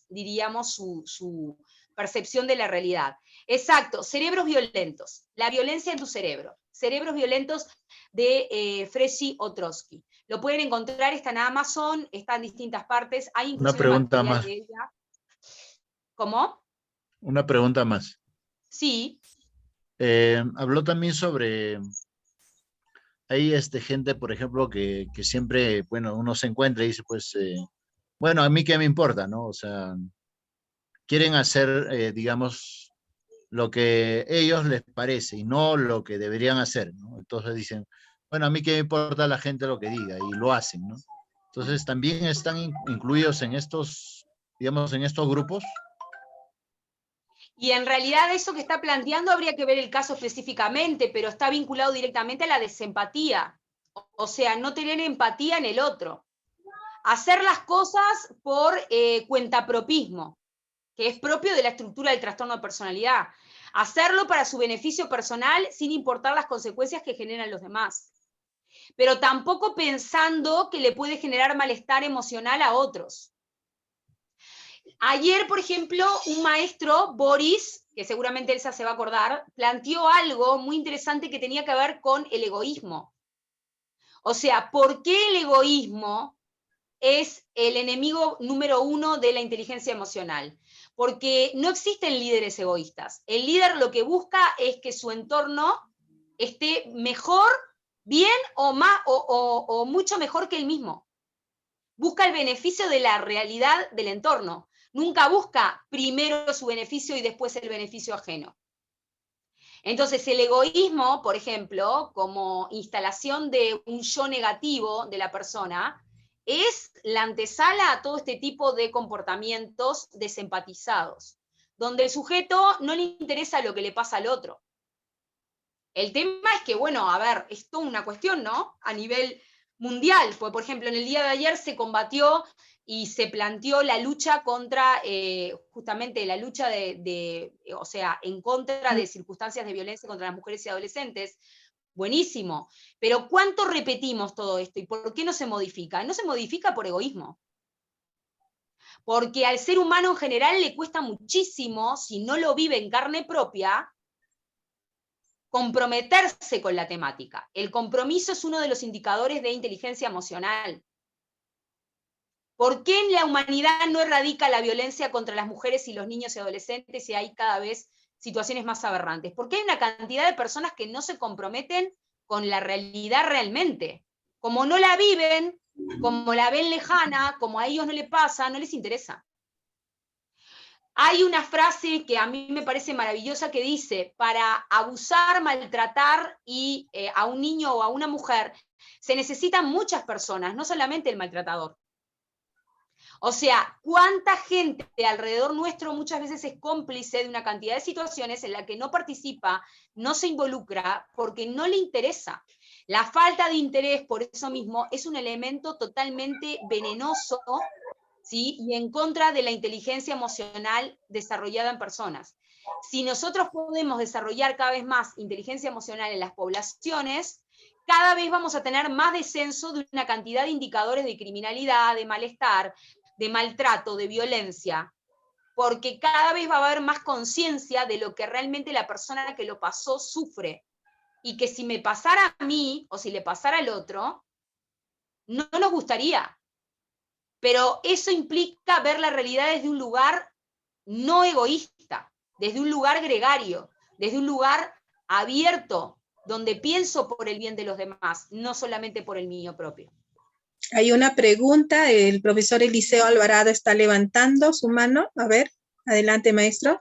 diríamos, su percepción de la realidad. Exacto, cerebros violentos, la violencia en tu cerebro, cerebros violentos de Freshy Otrosky. Lo pueden encontrar, está en Amazon, está en distintas partes, hay inclusive Una pregunta material más. de ella. ¿Cómo? Una pregunta más. Sí. Habló también sobre, hay gente, por ejemplo, que siempre, bueno, uno se encuentra y dice, pues, bueno, a mí qué me importa, ¿no? O sea, quieren hacer, digamos, lo que ellos les parece y no lo que deberían hacer, ¿no? Entonces dicen, bueno, a mí qué me importa la gente lo que diga, y lo hacen, ¿no? Entonces, ¿también están incluidos en estos, digamos, en estos grupos? Y en realidad eso que está planteando habría que ver el caso específicamente, pero está vinculado directamente a la desempatía. O sea, no tener empatía en el otro. Hacer las cosas por cuentapropismo, que es propio de la estructura del trastorno de personalidad. Hacerlo para su beneficio personal sin importar las consecuencias que generan los demás. Pero tampoco pensando que le puede generar malestar emocional a otros. Ayer, por ejemplo, un maestro, Boris, que seguramente Elsa se va a acordar, planteó algo muy interesante que tenía que ver con el egoísmo. O sea, ¿por qué el egoísmo es el enemigo número 1 de la inteligencia emocional? Porque no existen líderes egoístas. El líder lo que busca es que su entorno esté mejor, bien o mucho mejor que él mismo. Busca el beneficio de la realidad del entorno. Nunca busca primero su beneficio y después el beneficio ajeno. Entonces, el egoísmo, por ejemplo, como instalación de un yo negativo de la persona, es la antesala a todo este tipo de comportamientos desempatizados, donde el sujeto no le interesa lo que le pasa al otro. El tema es que, bueno, a ver, es toda una cuestión, ¿no? A nivel mundial, pues, por ejemplo, en el día de ayer se combatió y se planteó la lucha contra, justamente la lucha o sea, en contra de circunstancias de violencia contra las mujeres y adolescentes. Buenísimo, pero ¿cuánto repetimos todo esto y por qué no se modifica? No se modifica por egoísmo. Porque al ser humano en general le cuesta muchísimo, si no lo vive en carne propia, comprometerse con la temática. El compromiso es uno de los indicadores de inteligencia emocional. ¿Por qué en la humanidad no erradica la violencia contra las mujeres y los niños y adolescentes y hay cada vez situaciones más aberrantes? Porque hay una cantidad de personas que no se comprometen con la realidad realmente. Como no la viven, como la ven lejana, como a ellos no les pasa, no les interesa. Hay una frase que a mí me parece maravillosa que dice, para abusar, maltratar a un niño o a una mujer, se necesitan muchas personas, no solamente el maltratador. O sea, cuánta gente alrededor nuestro muchas veces es cómplice de una cantidad de situaciones en la que no participa, no se involucra, porque no le interesa. La falta de interés, por eso mismo, es un elemento totalmente venenoso, ¿sí? Y en contra de la inteligencia emocional desarrollada en personas. Si nosotros podemos desarrollar cada vez más inteligencia emocional en las poblaciones, cada vez vamos a tener más descenso de una cantidad de indicadores de criminalidad, de malestar, de maltrato, de violencia, porque cada vez va a haber más conciencia de lo que realmente la persona que lo pasó sufre, y que si me pasara a mí, o si le pasara al otro, no nos gustaría. Pero eso implica ver la realidad desde un lugar no egoísta, desde un lugar gregario, desde un lugar abierto, donde pienso por el bien de los demás, no solamente por el mío propio. Hay una pregunta, el profesor Eliseo Alvarado está levantando su mano. A ver, adelante, maestro.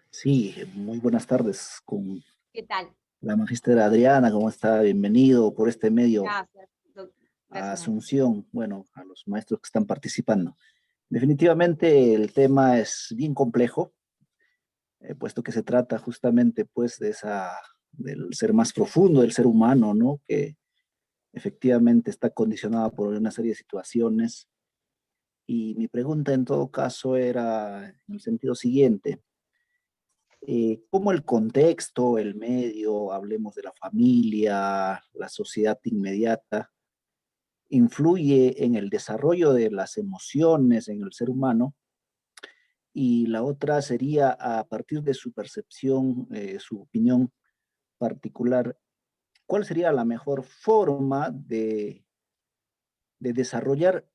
Sí, muy buenas tardes con ¿Qué tal? la magíster Adriana, ¿cómo está? Bienvenido por este medio Gracias. a Asunción, bueno, a los maestros que están participando. Definitivamente el tema es bien complejo, puesto que se trata justamente pues del ser más profundo del ser humano, ¿no? Que efectivamente está condicionado por una serie de situaciones. Y mi pregunta en todo caso era en el sentido siguiente. ¿Cómo el contexto, el medio, hablemos de la familia, la sociedad inmediata, influye en el desarrollo de las emociones en el ser humano? Y la otra sería, a partir de su percepción, su opinión particular, ¿cuál sería la mejor forma de desarrollar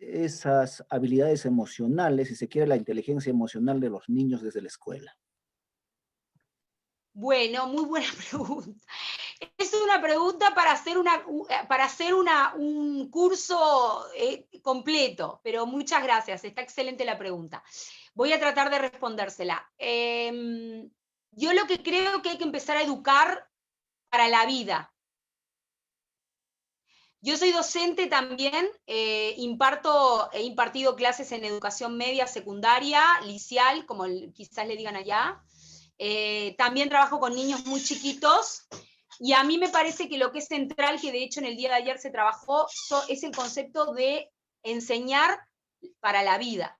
esas habilidades emocionales, si se quiere, la inteligencia emocional de los niños desde la escuela? Bueno, muy buena pregunta. Es una pregunta para hacer un curso completo, pero muchas gracias, está excelente la pregunta. Voy a tratar de respondérsela. Yo lo que creo que hay que empezar a educar para la vida. Yo soy docente también, he impartido clases en educación media, secundaria, liceal, como quizás le digan allá. También trabajo con niños muy chiquitos, y a mí me parece que lo que es central, que de hecho en el día de ayer se trabajó, es el concepto de enseñar para la vida.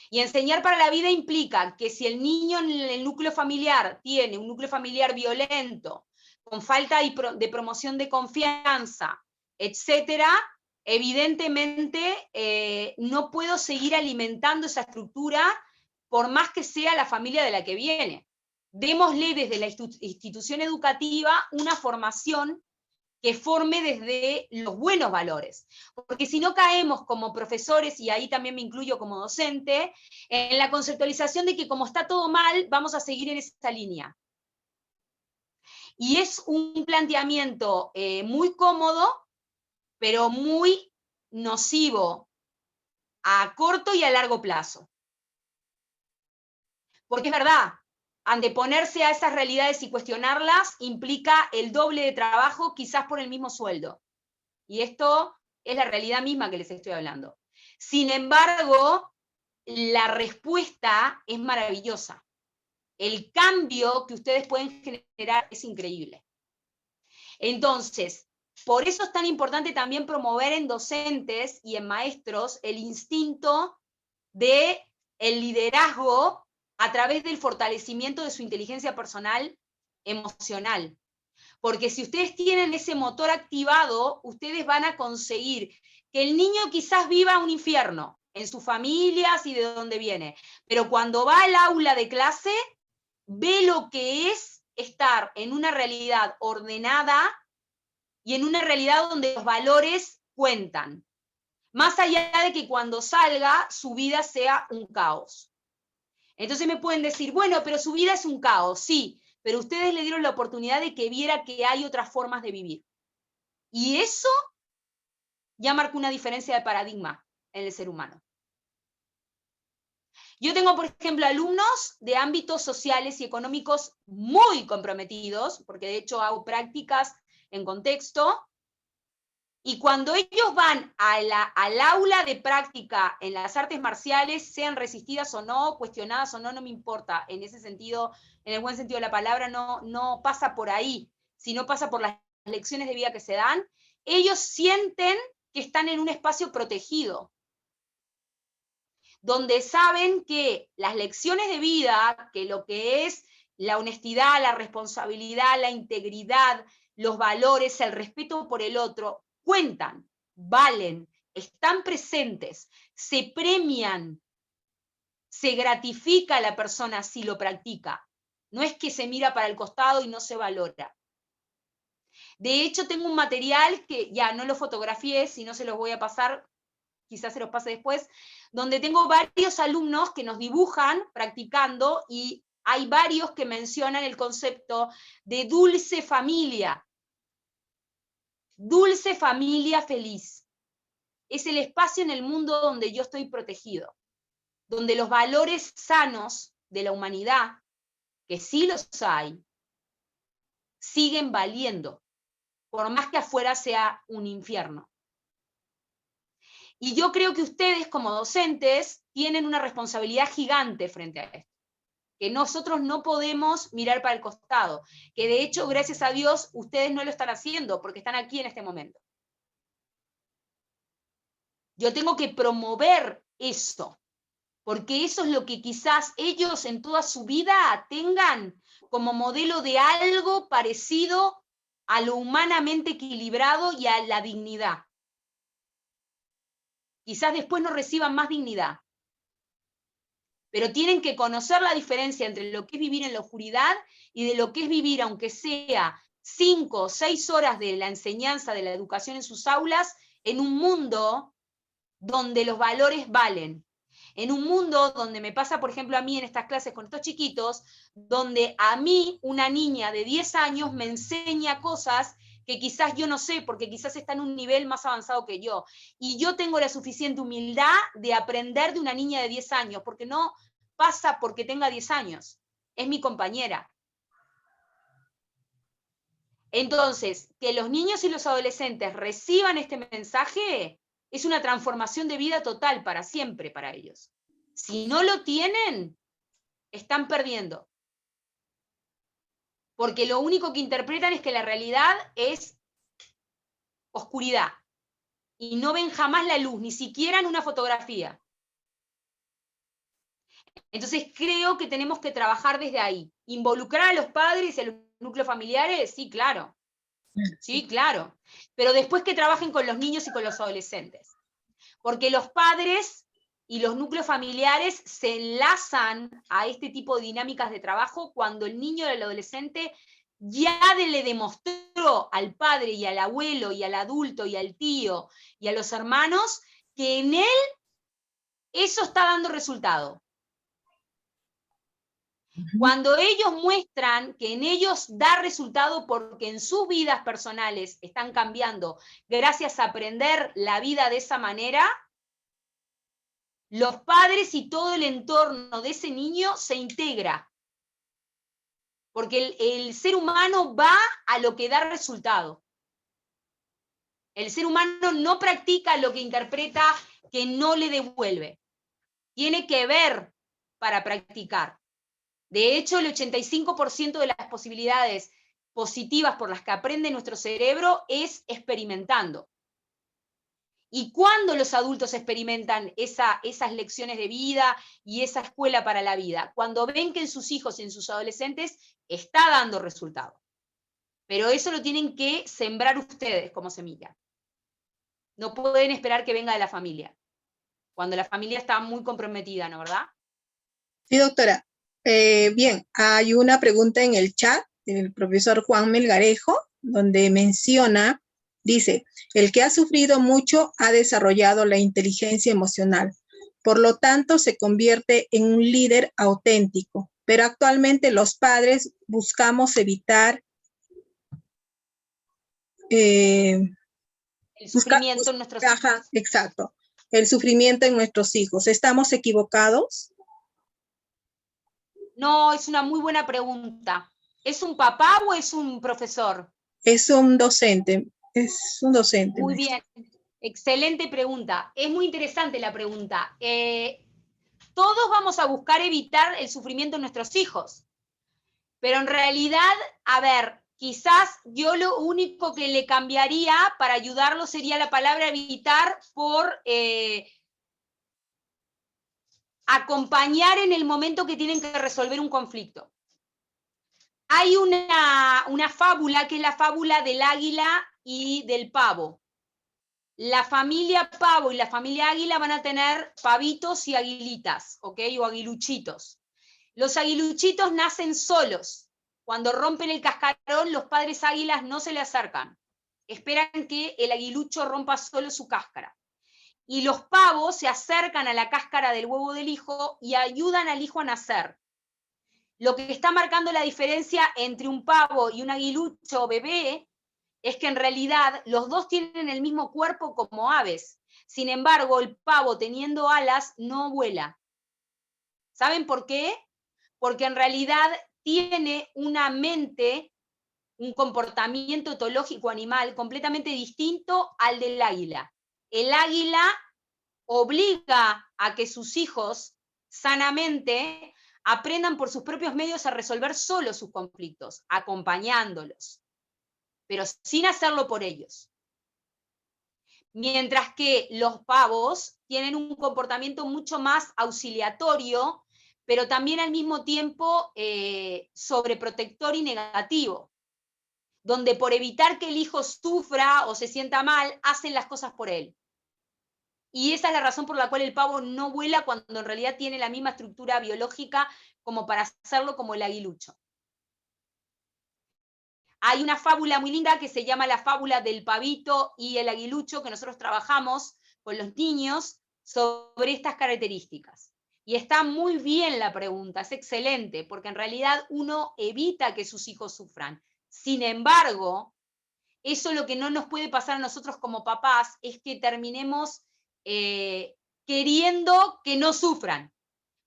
Y enseñar para la vida implica que si el niño en el núcleo familiar tiene un núcleo familiar violento, con falta de promoción de confianza, etcétera, evidentemente no puedo seguir alimentando esa estructura por más que sea la familia de la que viene. Démosle desde la institución educativa una formación que forme desde los buenos valores. Porque si no caemos como profesores, y ahí también me incluyo como docente, en la conceptualización de que como está todo mal, vamos a seguir en esa línea. Y es un planteamiento muy cómodo, pero muy nocivo a corto y a largo plazo. Porque es verdad, anteponerse a esas realidades y cuestionarlas implica el doble de trabajo, quizás por el mismo sueldo. Y esto es la realidad misma que les estoy hablando. Sin embargo, la respuesta es maravillosa. El cambio que ustedes pueden generar es increíble. Entonces, por eso es tan importante también promover en docentes y en maestros el instinto del liderazgo a través del fortalecimiento de su inteligencia personal emocional. Porque si ustedes tienen ese motor activado, ustedes van a conseguir que el niño quizás viva un infierno en sus familias y de dónde viene, pero cuando va al aula de clase, ve lo que es estar en una realidad ordenada y en una realidad donde los valores cuentan. Más allá de que cuando salga, su vida sea un caos. Entonces me pueden decir, bueno, pero su vida es un caos, sí, pero ustedes le dieron la oportunidad de que viera que hay otras formas de vivir. Y eso ya marca una diferencia de paradigma en el ser humano. Yo tengo, por ejemplo, alumnos de ámbitos sociales y económicos muy comprometidos, porque de hecho hago prácticas en contexto, y cuando ellos van al aula de práctica en las artes marciales, sean resistidas o no, cuestionadas o no, no me importa. En ese sentido, en el buen sentido de la palabra, no pasa por ahí, sino pasa por las lecciones de vida que se dan. Ellos sienten que están en un espacio protegido, donde saben que las lecciones de vida, que lo que es la honestidad, la responsabilidad, la integridad, los valores, el respeto por el otro, cuentan, valen, están presentes, se premian, se gratifica a la persona si lo practica. No es que se mira para el costado y no se valora. De hecho, tengo un material que ya no lo fotografié, si no se los voy a pasar, quizás se los pase después, donde tengo varios alumnos que nos dibujan practicando y hay varios que mencionan el concepto de dulce familia feliz. Es el espacio en el mundo donde yo estoy protegido, donde los valores sanos de la humanidad, que sí los hay, siguen valiendo, por más que afuera sea un infierno. Y yo creo que ustedes como docentes tienen una responsabilidad gigante frente a esto, que nosotros no podemos mirar para el costado, que de hecho, gracias a Dios, ustedes no lo están haciendo porque están aquí en este momento. Yo tengo que promover eso, porque eso es lo que quizás ellos en toda su vida tengan como modelo de algo parecido a lo humanamente equilibrado y a la dignidad. Quizás después no reciban más dignidad, pero tienen que conocer la diferencia entre lo que es vivir en la oscuridad y de lo que es vivir, aunque sea 5 o 6 horas de la enseñanza de la educación en sus aulas, en un mundo donde los valores valen. En un mundo donde me pasa, por ejemplo, a mí en estas clases con estos chiquitos, donde a mí una niña de 10 años me enseña cosas que quizás yo no sé, porque quizás está en un nivel más avanzado que yo. Y yo tengo la suficiente humildad de aprender de una niña de 10 años, porque no pasa porque tenga 10 años, es mi compañera. Entonces, que los niños y los adolescentes reciban este mensaje es una transformación de vida total para siempre para ellos. Si no lo tienen, están perdiendo. Porque lo único que interpretan es que la realidad es oscuridad. Y no ven jamás la luz, ni siquiera en una fotografía. Entonces creo que tenemos que trabajar desde ahí. ¿Involucrar a los padres y a los núcleos familiares? Sí, claro. Sí, claro. Pero después que trabajen con los niños y con los adolescentes. Porque los padres y los núcleos familiares se enlazan a este tipo de dinámicas de trabajo cuando el niño o el adolescente ya le demostró al padre y al abuelo y al adulto y al tío y a los hermanos que en él eso está dando resultado. Cuando ellos muestran que en ellos da resultado porque en sus vidas personales están cambiando gracias a aprender la vida de esa manera, los padres y todo el entorno de ese niño se integra. Porque el ser humano va a lo que da resultado. El ser humano no practica lo que interpreta que no le devuelve. Tiene que ver para practicar. De hecho, el 85% de las posibilidades positivas por las que aprende nuestro cerebro es experimentando. Y cuando los adultos experimentan esas lecciones de vida y esa escuela para la vida, cuando ven que en sus hijos y en sus adolescentes está dando resultado. Pero eso lo tienen que sembrar ustedes como semilla. No pueden esperar que venga de la familia, cuando la familia está muy comprometida, ¿no, verdad? Sí, doctora. Bien, hay una pregunta en el chat del profesor Juan Melgarejo, donde menciona, dice, el que ha sufrido mucho ha desarrollado la inteligencia emocional, por lo tanto se convierte en un líder auténtico, pero actualmente los padres buscamos evitar el sufrimiento en nuestros hijos. Exacto, el sufrimiento en nuestros hijos. ¿Estamos equivocados? No, es una muy buena pregunta. ¿Es un papá o es un profesor? Es un docente, es un docente. Muy bien, excelente pregunta. Es muy interesante la pregunta. Todos vamos a buscar evitar el sufrimiento en nuestros hijos, pero en realidad, a ver, quizás yo lo único que le cambiaría para ayudarlo sería la palabra evitar por acompañar en el momento que tienen que resolver un conflicto. Hay una fábula que es la fábula del águila y del pavo. La familia pavo y la familia águila van a tener pavitos y aguilitas, ¿ok? O aguiluchitos. Los aguiluchitos nacen solos. Cuando rompen el cascarón, los padres águilas no se le acercan. Esperan que el aguilucho rompa solo su cáscara. Y los pavos se acercan a la cáscara del huevo del hijo y ayudan al hijo a nacer. Lo que está marcando la diferencia entre un pavo y un aguilucho bebé es que en realidad los dos tienen el mismo cuerpo como aves. Sin embargo, el pavo teniendo alas no vuela. ¿Saben por qué? Porque en realidad tiene una mente, un comportamiento etológico animal completamente distinto al del águila. El águila obliga a que sus hijos sanamente aprendan por sus propios medios a resolver solo sus conflictos, acompañándolos, pero sin hacerlo por ellos. Mientras que los pavos tienen un comportamiento mucho más auxiliatorio, pero también al mismo tiempo sobreprotector y negativo, donde por evitar que el hijo sufra o se sienta mal, hacen las cosas por él. Y esa es la razón por la cual el pavo no vuela cuando en realidad tiene la misma estructura biológica como para hacerlo como el aguilucho. Hay una fábula muy linda que se llama la fábula del pavito y el aguilucho, que nosotros trabajamos con los niños sobre estas características. Y está muy bien la pregunta, es excelente, porque en realidad uno evita que sus hijos sufran. Sin embargo, eso lo que no nos puede pasar a nosotros como papás es que terminemos queriendo que no sufran,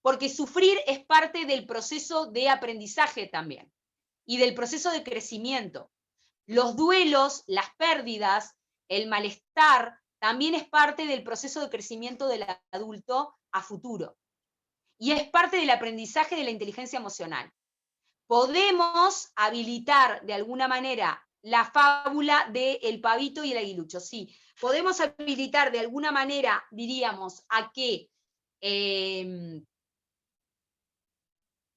porque sufrir es parte del proceso de aprendizaje también y del proceso de crecimiento. Los duelos, las pérdidas, el malestar, también es parte del proceso de crecimiento del adulto a futuro. Y es parte del aprendizaje de la inteligencia emocional. Podemos habilitar de alguna manera la fábula del pavito y el aguilucho, sí. Podemos habilitar de alguna manera, diríamos, a que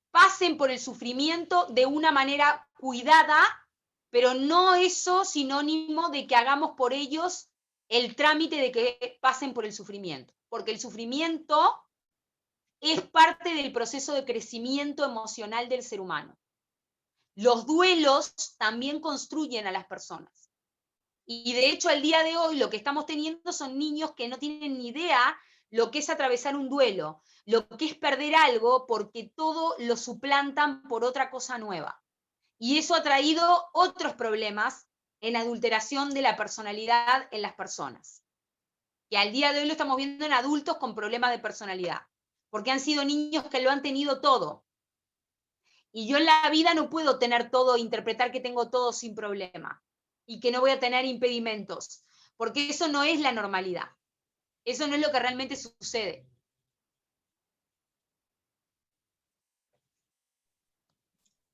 pasen por el sufrimiento de una manera cuidada, pero no eso sinónimo de que hagamos por ellos el trámite de que pasen por el sufrimiento, porque el sufrimiento es parte del proceso de crecimiento emocional del ser humano. Los duelos también construyen a las personas. Y de hecho, al día de hoy, lo que estamos teniendo son niños que no tienen ni idea lo que es atravesar un duelo, lo que es perder algo, porque todo lo suplantan por otra cosa nueva. Y eso ha traído otros problemas en adulteración de la personalidad en las personas. Que al día de hoy lo estamos viendo en adultos con problemas de personalidad, porque han sido niños que lo han tenido todo. Y yo en la vida no puedo tener todo, interpretar que tengo todo sin problema y que no voy a tener impedimentos, porque eso no es la normalidad. Eso no es lo que realmente sucede.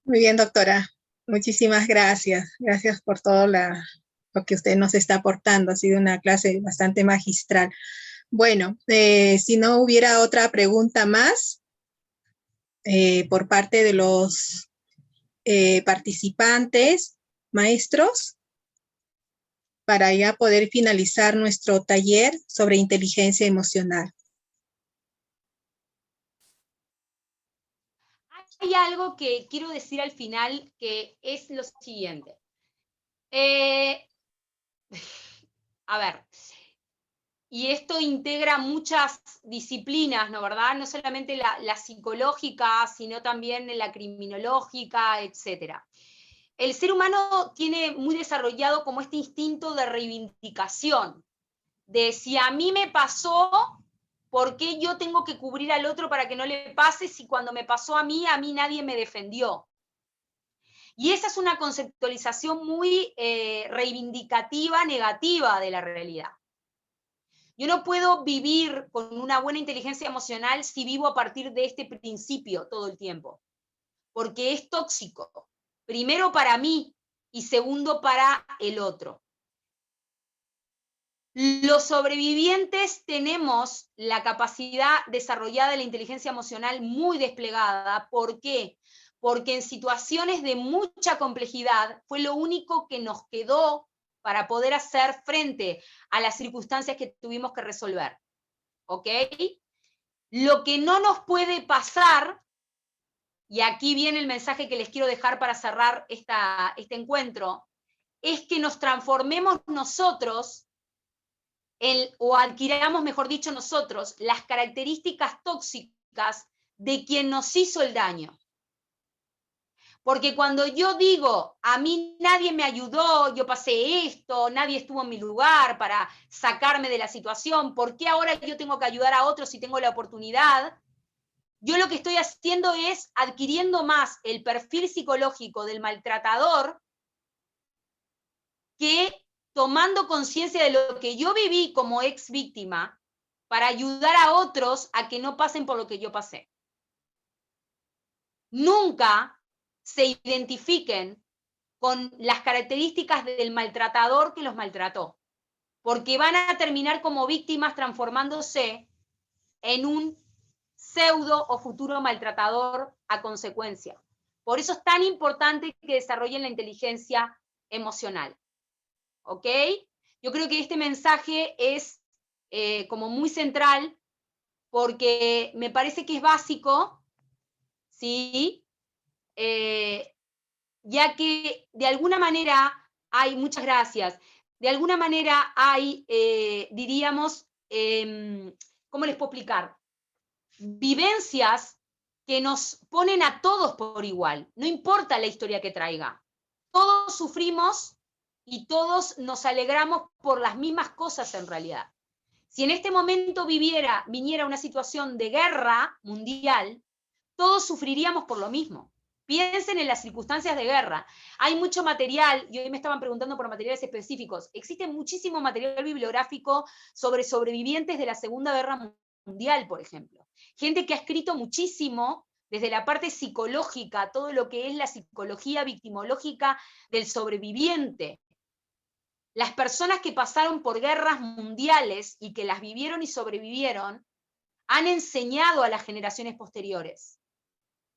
Muy bien, doctora. Muchísimas gracias. Gracias por todo lo que usted nos está aportando. Ha sido una clase bastante magistral. Bueno, si no hubiera otra pregunta más por parte de los participantes, maestros, para ya poder finalizar nuestro taller sobre inteligencia emocional. Hay algo que quiero decir al final, que es lo siguiente. A ver, y esto integra muchas disciplinas, ¿no, verdad? No solamente la psicológica, sino también la criminológica, etc. El ser humano tiene muy desarrollado como este instinto de reivindicación, de si a mí me pasó, ¿por qué yo tengo que cubrir al otro para que no le pase si cuando me pasó a mí nadie me defendió? Y esa es una conceptualización muy reivindicativa, negativa de la realidad. Yo no puedo vivir con una buena inteligencia emocional si vivo a partir de este principio todo el tiempo, porque es tóxico, primero para mí y segundo para el otro. Los sobrevivientes tenemos la capacidad desarrollada de la inteligencia emocional muy desplegada. ¿Por qué? porque en situaciones de mucha complejidad fue lo único que nos quedó para poder hacer frente a las circunstancias que tuvimos que resolver. ¿Ok? Lo que no nos puede pasar, y aquí viene el mensaje que les quiero dejar para cerrar este encuentro, es que nos transformemos nosotros, o adquiramos, mejor dicho, nosotros, las características tóxicas de quien nos hizo el daño. Porque cuando yo digo, a mí nadie me ayudó, yo pasé esto, nadie estuvo en mi lugar para sacarme de la situación, ¿por qué ahora yo tengo que ayudar a otros si tengo la oportunidad? Yo lo que estoy haciendo es adquiriendo más el perfil psicológico del maltratador que tomando conciencia de lo que yo viví como ex víctima para ayudar a otros a que no pasen por lo que yo pasé. Nunca se identifiquen con las características del maltratador que los maltrató, porque van a terminar como víctimas transformándose en un pseudo o futuro maltratador a consecuencia. Por eso es tan importante que desarrollen la inteligencia emocional. ¿Ok? Yo creo que este mensaje es como muy central porque me parece que es básico, ¿sí? Ya que de alguna manera hay, muchas gracias, de alguna manera hay, diríamos, ¿cómo les puedo explicar? Vivencias que nos ponen a todos por igual, no importa la historia que traiga. Todos sufrimos y todos nos alegramos por las mismas cosas en realidad. Si en este momento viniera una situación de guerra mundial, todos sufriríamos por lo mismo. Piensen en las circunstancias de guerra. Hay mucho material, y hoy me estaban preguntando por materiales específicos. Existe muchísimo material bibliográfico sobre sobrevivientes de la Segunda Guerra Mundial, por ejemplo. Gente que ha escrito muchísimo desde la parte psicológica, todo lo que es la psicología victimológica del sobreviviente. Las personas que pasaron por guerras mundiales y que las vivieron y sobrevivieron, han enseñado a las generaciones posteriores,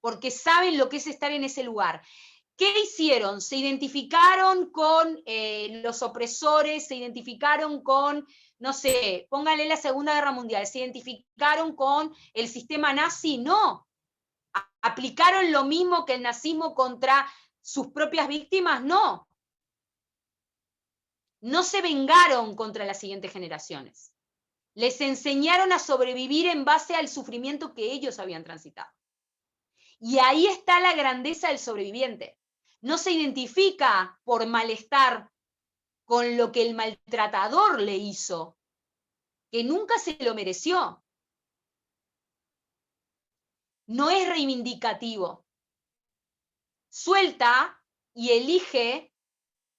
porque saben lo que es estar en ese lugar. ¿Qué hicieron? Se identificaron con los opresores, se identificaron con, no sé, pónganle la Segunda Guerra Mundial, se identificaron con el sistema nazi, no. ¿Aplicaron lo mismo que el nazismo contra sus propias víctimas? No. No se vengaron contra las siguientes generaciones. Les enseñaron a sobrevivir en base al sufrimiento que ellos habían transitado. Y ahí está la grandeza del sobreviviente. No se identifica por malestar con lo que el maltratador le hizo, que nunca se lo mereció. No es reivindicativo. Suelta y elige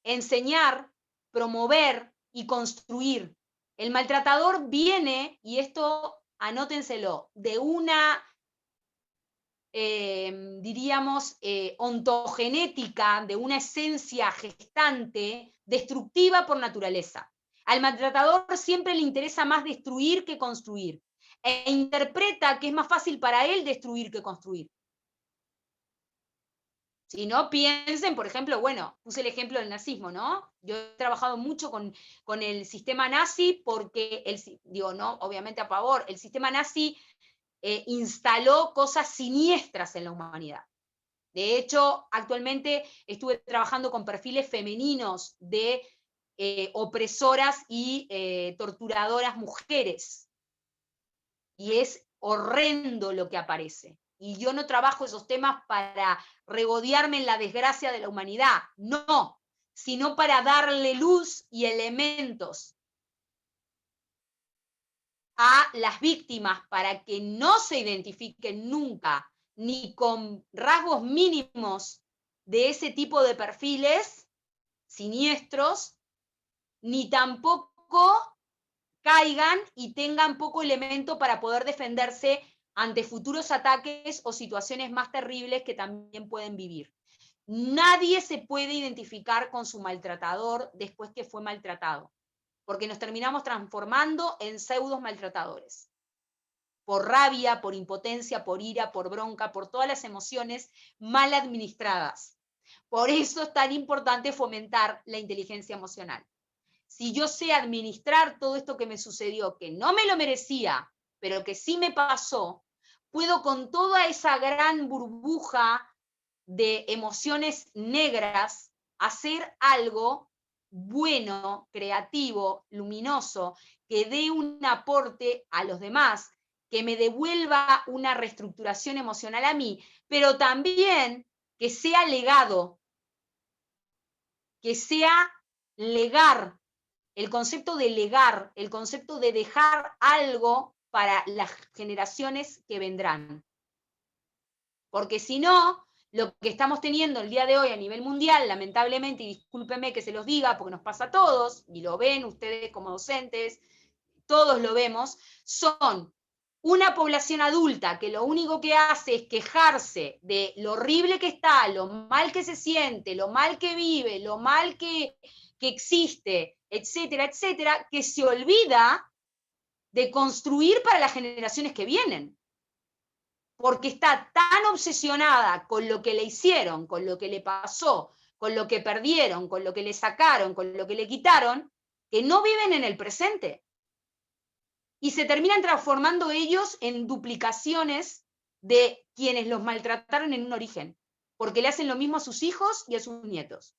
enseñar, promover y construir. El maltratador viene, y esto anótenselo, de una diríamos, ontogenética, de una esencia gestante, destructiva por naturaleza. Al maltratador siempre le interesa más destruir que construir, e interpreta que es más fácil para él destruir que construir. Si no, piensen, por ejemplo, bueno, puse el ejemplo del nazismo, ¿no? Yo he trabajado mucho con el sistema nazi porque, digo, no, obviamente a favor, el sistema nazi instaló cosas siniestras en la humanidad. De hecho, actualmente estuve trabajando con perfiles femeninos de opresoras y torturadoras mujeres. Y es horrendo lo que aparece. Y yo no trabajo esos temas para regodearme en la desgracia de la humanidad, no, sino para darle luz y elementos a las víctimas para que no se identifiquen nunca ni con rasgos mínimos de ese tipo de perfiles siniestros, ni tampoco caigan y tengan poco elemento para poder defenderse ante futuros ataques o situaciones más terribles que también pueden vivir. Nadie se puede identificar con su maltratador después que fue maltratado, porque nos terminamos transformando en pseudos maltratadores. por rabia, por impotencia, por ira, por bronca, por todas las emociones mal administradas. Por eso es tan importante fomentar la inteligencia emocional. Si yo sé administrar todo esto que me sucedió, que no me lo merecía, pero que sí me pasó, puedo con toda esa gran burbuja de emociones negras hacer algo bueno, creativo, luminoso, que dé un aporte a los demás, que me devuelva una reestructuración emocional a mí, pero también que sea legado, que sea legar, el concepto de legar, el concepto de dejar algo para las generaciones que vendrán. Porque si no, lo que estamos teniendo el día de hoy a nivel mundial, lamentablemente, y discúlpenme que se los diga, porque nos pasa a todos, y lo ven ustedes como docentes, todos lo vemos, son una población adulta que lo único que hace es quejarse de lo horrible que está, lo mal que se siente, lo mal que vive, lo mal que existe, etcétera, etcétera, que se olvida de construir para las generaciones que vienen. Porque está tan obsesionada con lo que le hicieron, con lo que le pasó, con lo que perdieron, con lo que le sacaron, con lo que le quitaron, que no viven en el presente. Y se terminan transformando ellos en duplicaciones de quienes los maltrataron en un origen, porque le hacen lo mismo a sus hijos y a sus nietos.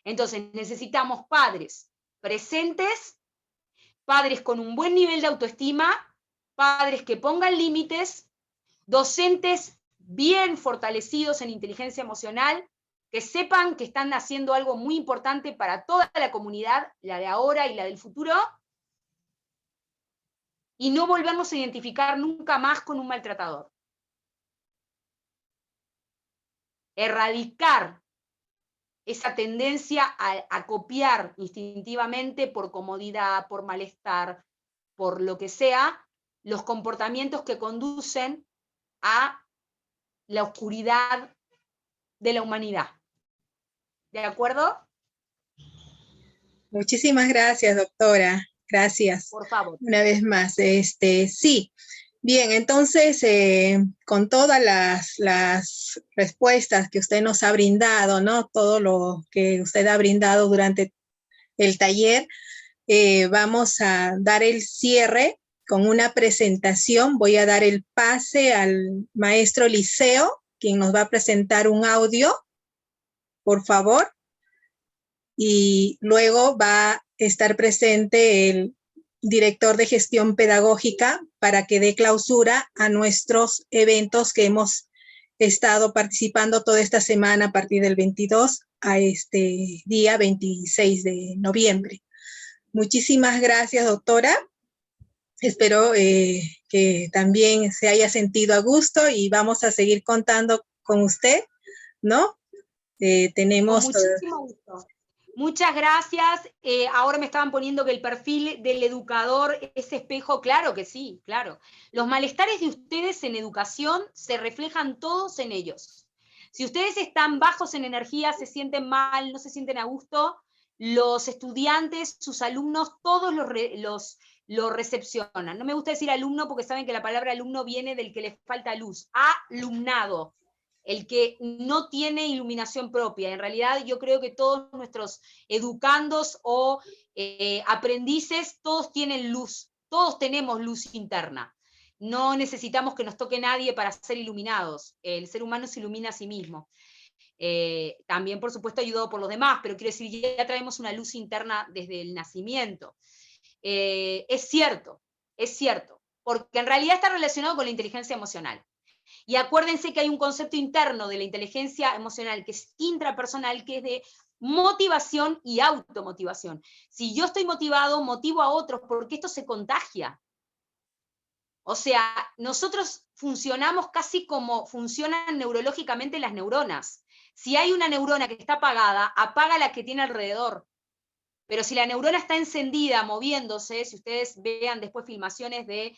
Entonces necesitamos padres presentes, padres con un buen nivel de autoestima, padres que pongan límites, docentes bien fortalecidos en inteligencia emocional, que sepan que están haciendo algo muy importante para toda la comunidad, la de ahora y la del futuro, y no volvernos a identificar nunca más con un maltratador. Erradicar esa tendencia a copiar instintivamente por comodidad, por malestar, por lo que sea, los comportamientos que conducen a la oscuridad de la humanidad. ¿De acuerdo? Muchísimas gracias, doctora. Gracias. Por favor. Una vez más. Sí. Bien, entonces, con todas las respuestas que usted nos ha brindado, ¿no? Todo lo que usted ha brindado durante el taller, vamos a dar el cierre con una presentación. Voy a dar el pase al maestro Liceo, quien nos va a presentar un audio, por favor. Y luego va a estar presente el director de gestión pedagógica para que dé clausura a nuestros eventos que hemos estado participando toda esta semana a partir del 22 a este día 26 de noviembre. Muchísimas gracias, doctora. Espero que también se haya sentido a gusto y vamos a seguir contando con usted, ¿no? Tenemos... Con muchísimo gusto. Muchas gracias. Ahora me estaban poniendo que el perfil del educador es espejo. Claro que sí, claro. Los malestares de ustedes en educación se reflejan todos en ellos. Si ustedes están bajos en energía, se sienten mal, no se sienten a gusto, los estudiantes, sus alumnos, todos lo recepcionan. No me gusta decir alumno porque saben que la palabra alumno viene del que le falta luz. Alumnado. El que no tiene iluminación propia. En realidad yo creo que todos nuestros educandos o aprendices, todos tienen luz, todos tenemos luz interna. No necesitamos que nos toque nadie para ser iluminados. El ser humano se ilumina a sí mismo. También, por supuesto, ayudado por los demás, pero quiero decir, ya traemos una luz interna desde el nacimiento. Es cierto, porque en realidad está relacionado con la inteligencia emocional. Y acuérdense que hay un concepto interno de la inteligencia emocional que es intrapersonal, que es de motivación y automotivación. Si yo estoy motivado, motivo a otros, porque esto se contagia. O sea, nosotros funcionamos casi como funcionan neurológicamente las neuronas. Si hay una neurona que está apagada, apaga la que tiene alrededor. Pero si la neurona está encendida, moviéndose, si ustedes vean después filmaciones de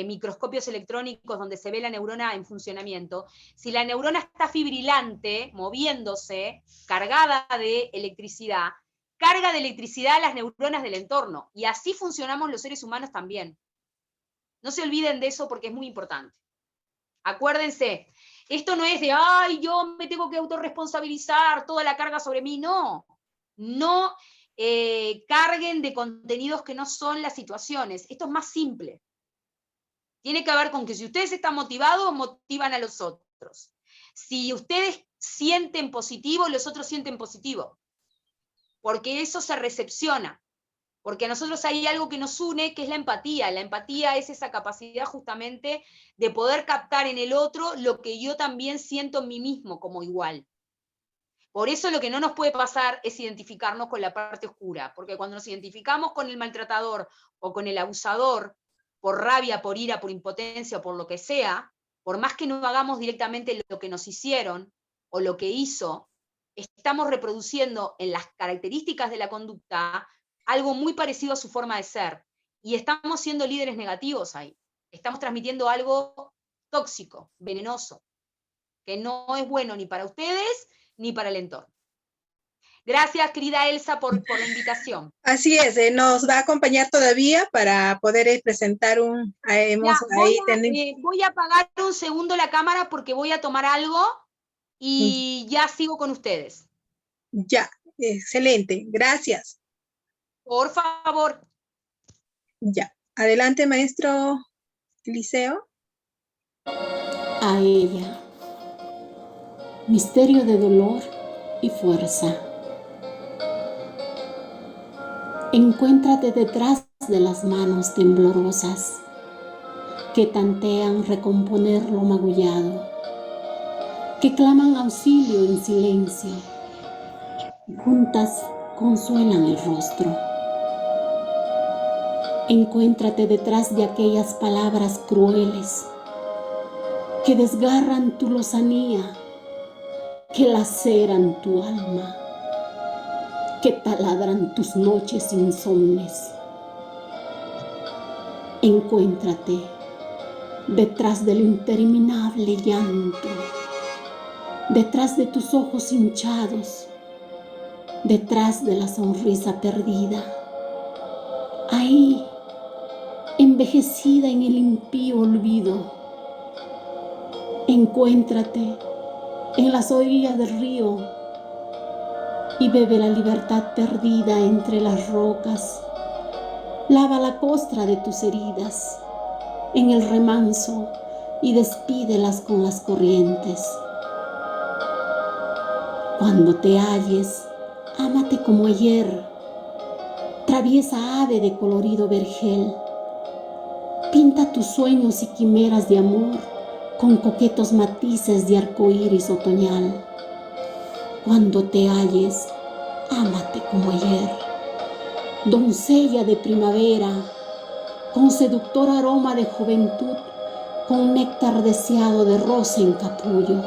microscopios electrónicos donde se ve la neurona en funcionamiento, si la neurona está fibrilante, moviéndose, cargada de electricidad, carga de electricidad a las neuronas del entorno. Y así funcionamos los seres humanos también. No se olviden de eso porque es muy importante. Acuérdense, esto no es de, ay, yo me tengo que autorresponsabilizar, toda la carga sobre mí. No, no carguen de contenidos que no son las situaciones. Esto es más simple. Tiene que ver con que si ustedes están motivados, motivan a los otros. Si ustedes sienten positivo, los otros sienten positivo. Porque eso se recepciona. Porque a nosotros hay algo que nos une, que es la empatía. La empatía es esa capacidad justamente de poder captar en el otro lo que yo también siento en mí mismo como igual. Por eso lo que no nos puede pasar es identificarnos con la parte oscura, porque cuando nos identificamos con el maltratador o con el abusador, por rabia, por ira, por impotencia o por lo que sea, por más que no hagamos directamente lo que nos hicieron o lo que hizo, estamos reproduciendo en las características de la conducta algo muy parecido a su forma de ser, y estamos siendo líderes negativos ahí. Estamos transmitiendo algo tóxico, venenoso, que no es bueno ni para ustedes ni para el entorno. Gracias, querida Elsa, por la invitación. Así es, nos va a acompañar todavía para poder presentar un... voy a apagar un segundo la cámara porque voy a tomar algo y ya sigo con ustedes. Ya, excelente, gracias. Por favor. Ya, adelante, maestro Eliseo. A ella, misterio de dolor y fuerza. Encuéntrate detrás de las manos temblorosas que tantean recomponer lo magullado, que claman auxilio en silencio y juntas consuelan el rostro. Encuéntrate detrás de aquellas palabras crueles que desgarran tu lozanía, que laceran tu alma, que taladran tus noches insomnes. Encuéntrate detrás del interminable llanto, detrás de tus ojos hinchados, detrás de la sonrisa perdida. Ahí, envejecida en el impío olvido, encuéntrate en las orillas del río y bebe la libertad perdida entre las rocas. Lava la costra de tus heridas en el remanso y despídelas con las corrientes. Cuando te halles, ámate como ayer, traviesa ave de colorido vergel. Pinta tus sueños y quimeras de amor con coquetos matices de arcoíris otoñal. Cuando te halles, ámate como ayer, doncella de primavera, con seductor aroma de juventud, con néctar deseado de rosa en capullo.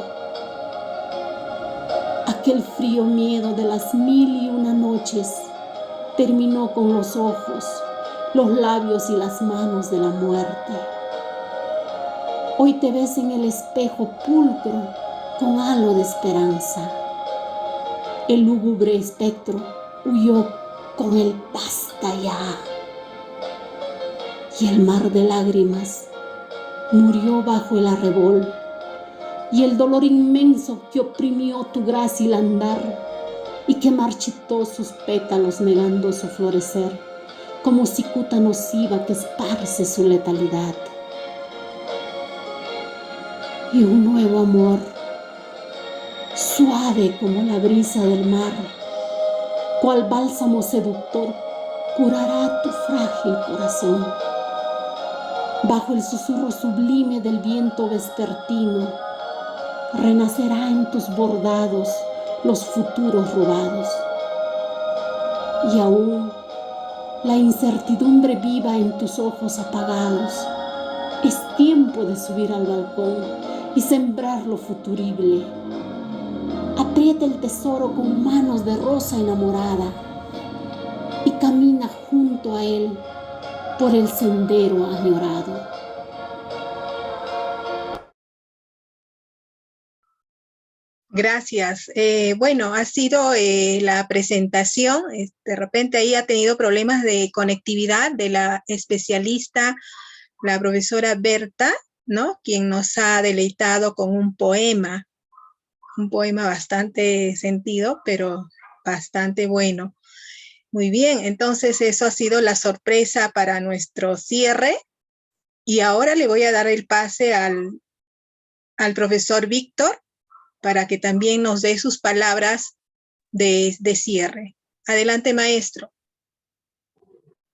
Aquel frío miedo de las 1001 noches terminó con los ojos, los labios y las manos de la muerte. Hoy te ves en el espejo pulcro con halo de esperanza. El lúgubre espectro huyó con el basta ya. Y el mar de lágrimas murió bajo el arrebol. Y el dolor inmenso que oprimió tu grácil andar y que marchitó sus pétalos negando su florecer, como cicuta nociva que esparce su letalidad. Y un nuevo amor, suave como la brisa del mar, cual bálsamo seductor, curará tu frágil corazón. Bajo el susurro sublime del viento vespertino, renacerá en tus bordados los futuros robados. Y aún la incertidumbre viva en tus ojos apagados. Es tiempo de subir al balcón y sembrar lo futurible. Aprieta el tesoro con manos de rosa enamorada y camina junto a él por el sendero añorado. Gracias. Bueno, ha sido la presentación. De repente ahí ha tenido problemas de conectividad de la especialista la profesora Berta, ¿no? Quien nos ha deleitado con un poema bastante sentido, pero bastante bueno. Muy bien, entonces eso ha sido la sorpresa para nuestro cierre. Y ahora le voy a dar el pase al profesor Víctor para que también nos dé sus palabras de cierre. Adelante, maestro.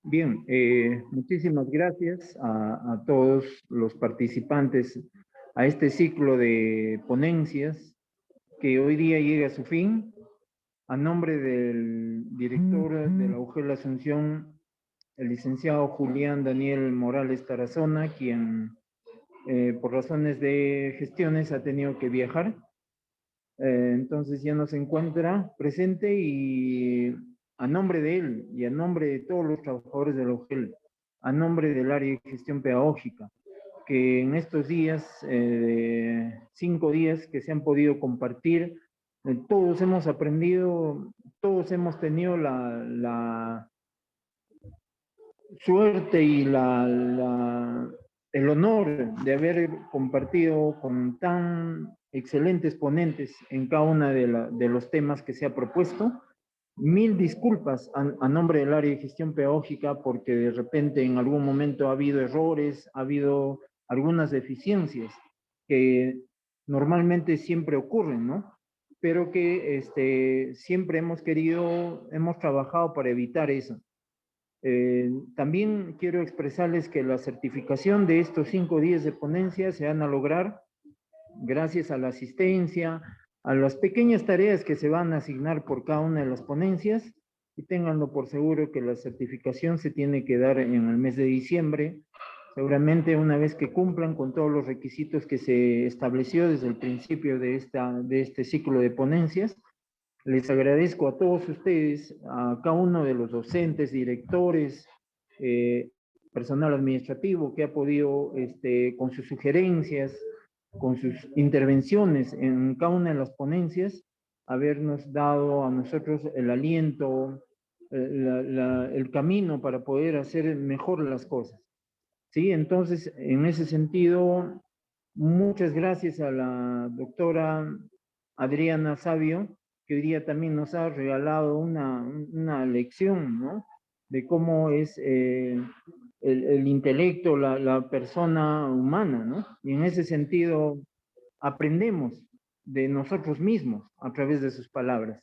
Bien, muchísimas gracias a todos los participantes a este ciclo de ponencias que hoy día llega a su fin. A nombre del director de la UGEL Asunción, el licenciado Julián Daniel Morales Tarazona, quien por razones de gestiones ha tenido que viajar. Entonces ya no se encuentra presente, y a nombre de él y a nombre de todos los trabajadores de la UGEL, a nombre del área de gestión pedagógica, que en estos días, 5 días que se han podido compartir, todos hemos aprendido, todos hemos tenido la suerte y el honor de haber compartido con tan excelentes ponentes en cada uno de los temas que se ha propuesto. Mil disculpas a nombre del área de gestión pedagógica, porque de repente en algún momento ha habido errores, ha habido algunas deficiencias que normalmente siempre ocurren, ¿no? Pero que siempre hemos trabajado para evitar eso. También quiero expresarles que la certificación de estos 5 días de ponencia se van a lograr gracias a la asistencia, a las pequeñas tareas que se van a asignar por cada una de las ponencias, y ténganlo por seguro que la certificación se tiene que dar en el mes de diciembre, seguramente una vez que cumplan con todos los requisitos que se estableció desde el principio de este ciclo de ponencias. Les agradezco a todos ustedes, a cada uno de los docentes, directores, personal administrativo que ha podido, con sus sugerencias, con sus intervenciones en cada una de las ponencias, habernos dado a nosotros el aliento, el camino para poder hacer mejor las cosas. ¿Sí? Entonces, en ese sentido, muchas gracias a la doctora Adriana Sabio, que hoy día también nos ha regalado una lección, ¿no? De cómo es el intelecto, la persona humana, ¿no? Y en ese sentido aprendemos de nosotros mismos a través de sus palabras.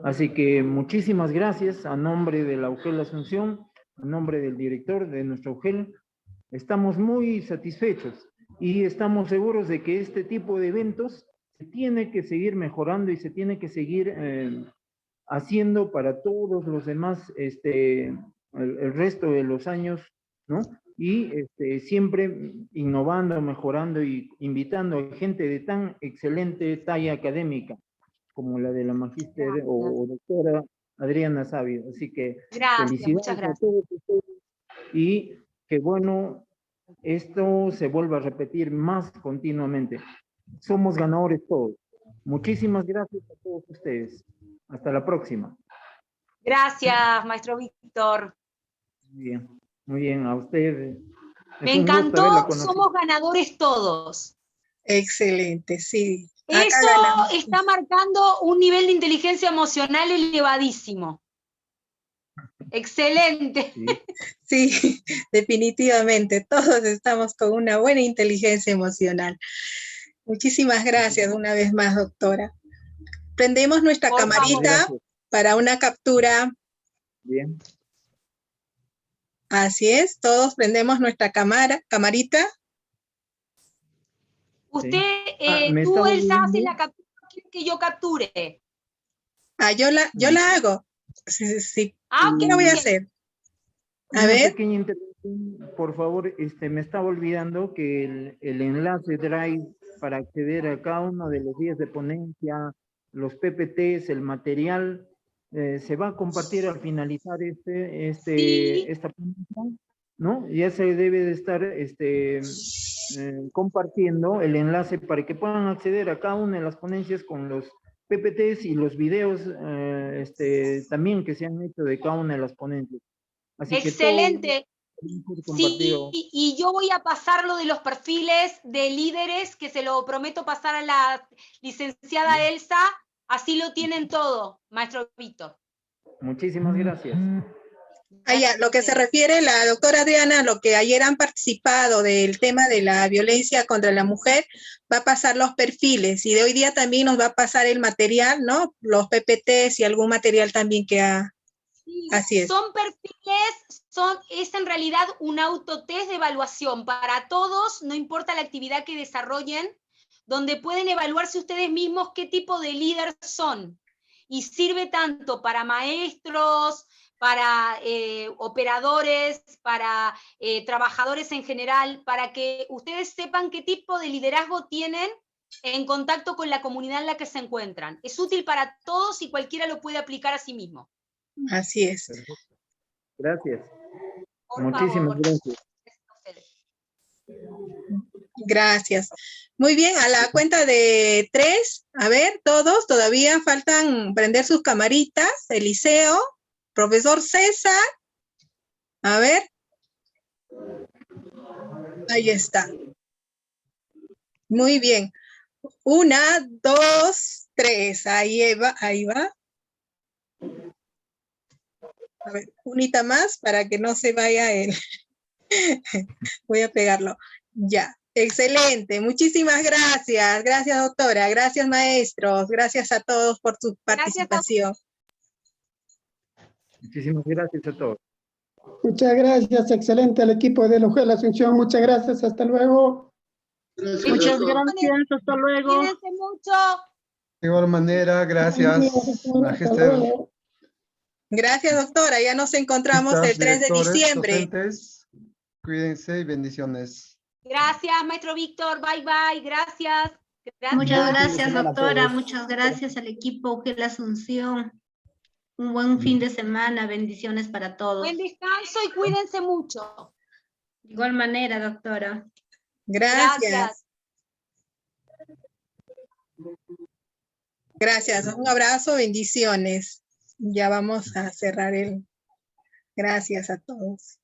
Así que muchísimas gracias a nombre de la UGEL Asunción, a nombre del director de nuestra UGEL. Estamos muy satisfechos y estamos seguros de que este tipo de eventos se tiene que seguir mejorando y se tiene que seguir haciendo para todos los demás, el resto de los años, ¿no? Y siempre innovando, mejorando y invitando a gente de tan excelente talla académica como la de la magíster o doctora Adriana Sabio. Así que felicidades a todos ustedes, y que bueno, esto se vuelva a repetir más continuamente. Somos ganadores todos. Muchísimas gracias a todos ustedes. Hasta la próxima. Gracias, maestro Víctor. Muy bien, a ustedes. Me encantó, somos ganadores todos. Excelente, sí. Eso está marcando un nivel de inteligencia emocional elevadísimo. Excelente. Sí, definitivamente, todos estamos con una buena inteligencia emocional. Muchísimas gracias una vez más, doctora. Prendemos nuestra camarita para una captura. Bien. Así es, todos prendemos nuestra camarita. Usted, tú, Elsa, haces la captura, ¿quiere que yo capture? Yo la hago. Sí. ¿Qué voy a hacer? A ver. Pequeña intervención, por favor, me estaba olvidando que el enlace Drive para acceder a cada uno de los días de ponencia, los PPTs, el material, se va a compartir al finalizar esta ponencia, ¿no? Ya se debe de estar compartiendo el enlace para que puedan acceder a cada una de las ponencias con los PPTs y los videos también que se han hecho de cada una de las ponencias. Así excelente. Compartido. Sí, y yo voy a pasar lo de los perfiles de líderes, que se lo prometo pasar a la licenciada Elsa, así lo tienen todo, maestro Víctor. Muchísimas gracias. Ya, lo que se refiere la doctora Adriana, lo que ayer han participado del tema de la violencia contra la mujer, va a pasar los perfiles y de hoy día también nos va a pasar el material, ¿no? Los PPTs y algún material también que ha... Sí, así es. son perfiles, es en realidad un autotest de evaluación para todos, no importa la actividad que desarrollen, donde pueden evaluarse ustedes mismos qué tipo de líder son. Y sirve tanto para maestros, para operadores, para trabajadores en general, para que ustedes sepan qué tipo de liderazgo tienen en contacto con la comunidad en la que se encuentran. Es útil para todos y cualquiera lo puede aplicar a sí mismo. Así es. Gracias. Por Muchísimas favor. gracias. Gracias. Muy bien, a la cuenta de 3, a ver, todos, todavía faltan prender sus camaritas. Eliseo, profesor César, a ver. Ahí está. Muy bien. 1, 2, 3, ahí va, ahí va. A ver, unita más para que no se vaya el... Voy a pegarlo. Ya. Excelente, muchísimas gracias. Gracias, doctora. Gracias, maestros. Gracias a todos por su participación. Muchísimas gracias a todos. Muchas gracias, excelente al equipo de la UGEL Asunción. Muchas gracias, hasta luego. Muchas gracias, hasta luego. Cuídense mucho. De igual manera, gracias, Hasta Magister. luego. Gracias, doctora. Ya nos encontramos el 3 de Directores, diciembre. docentes, cuídense y bendiciones. Gracias, maestro Víctor. Bye, bye. Gracias. Muchas Buen fin de gracias, semana a doctora. todos. Muchas gracias al equipo UGEL Asunción. Un buen fin de semana. Bendiciones para todos. Buen descanso y cuídense mucho. De igual manera, doctora. Gracias. Gracias. Un abrazo, bendiciones. Ya vamos a cerrar el... Gracias a todos.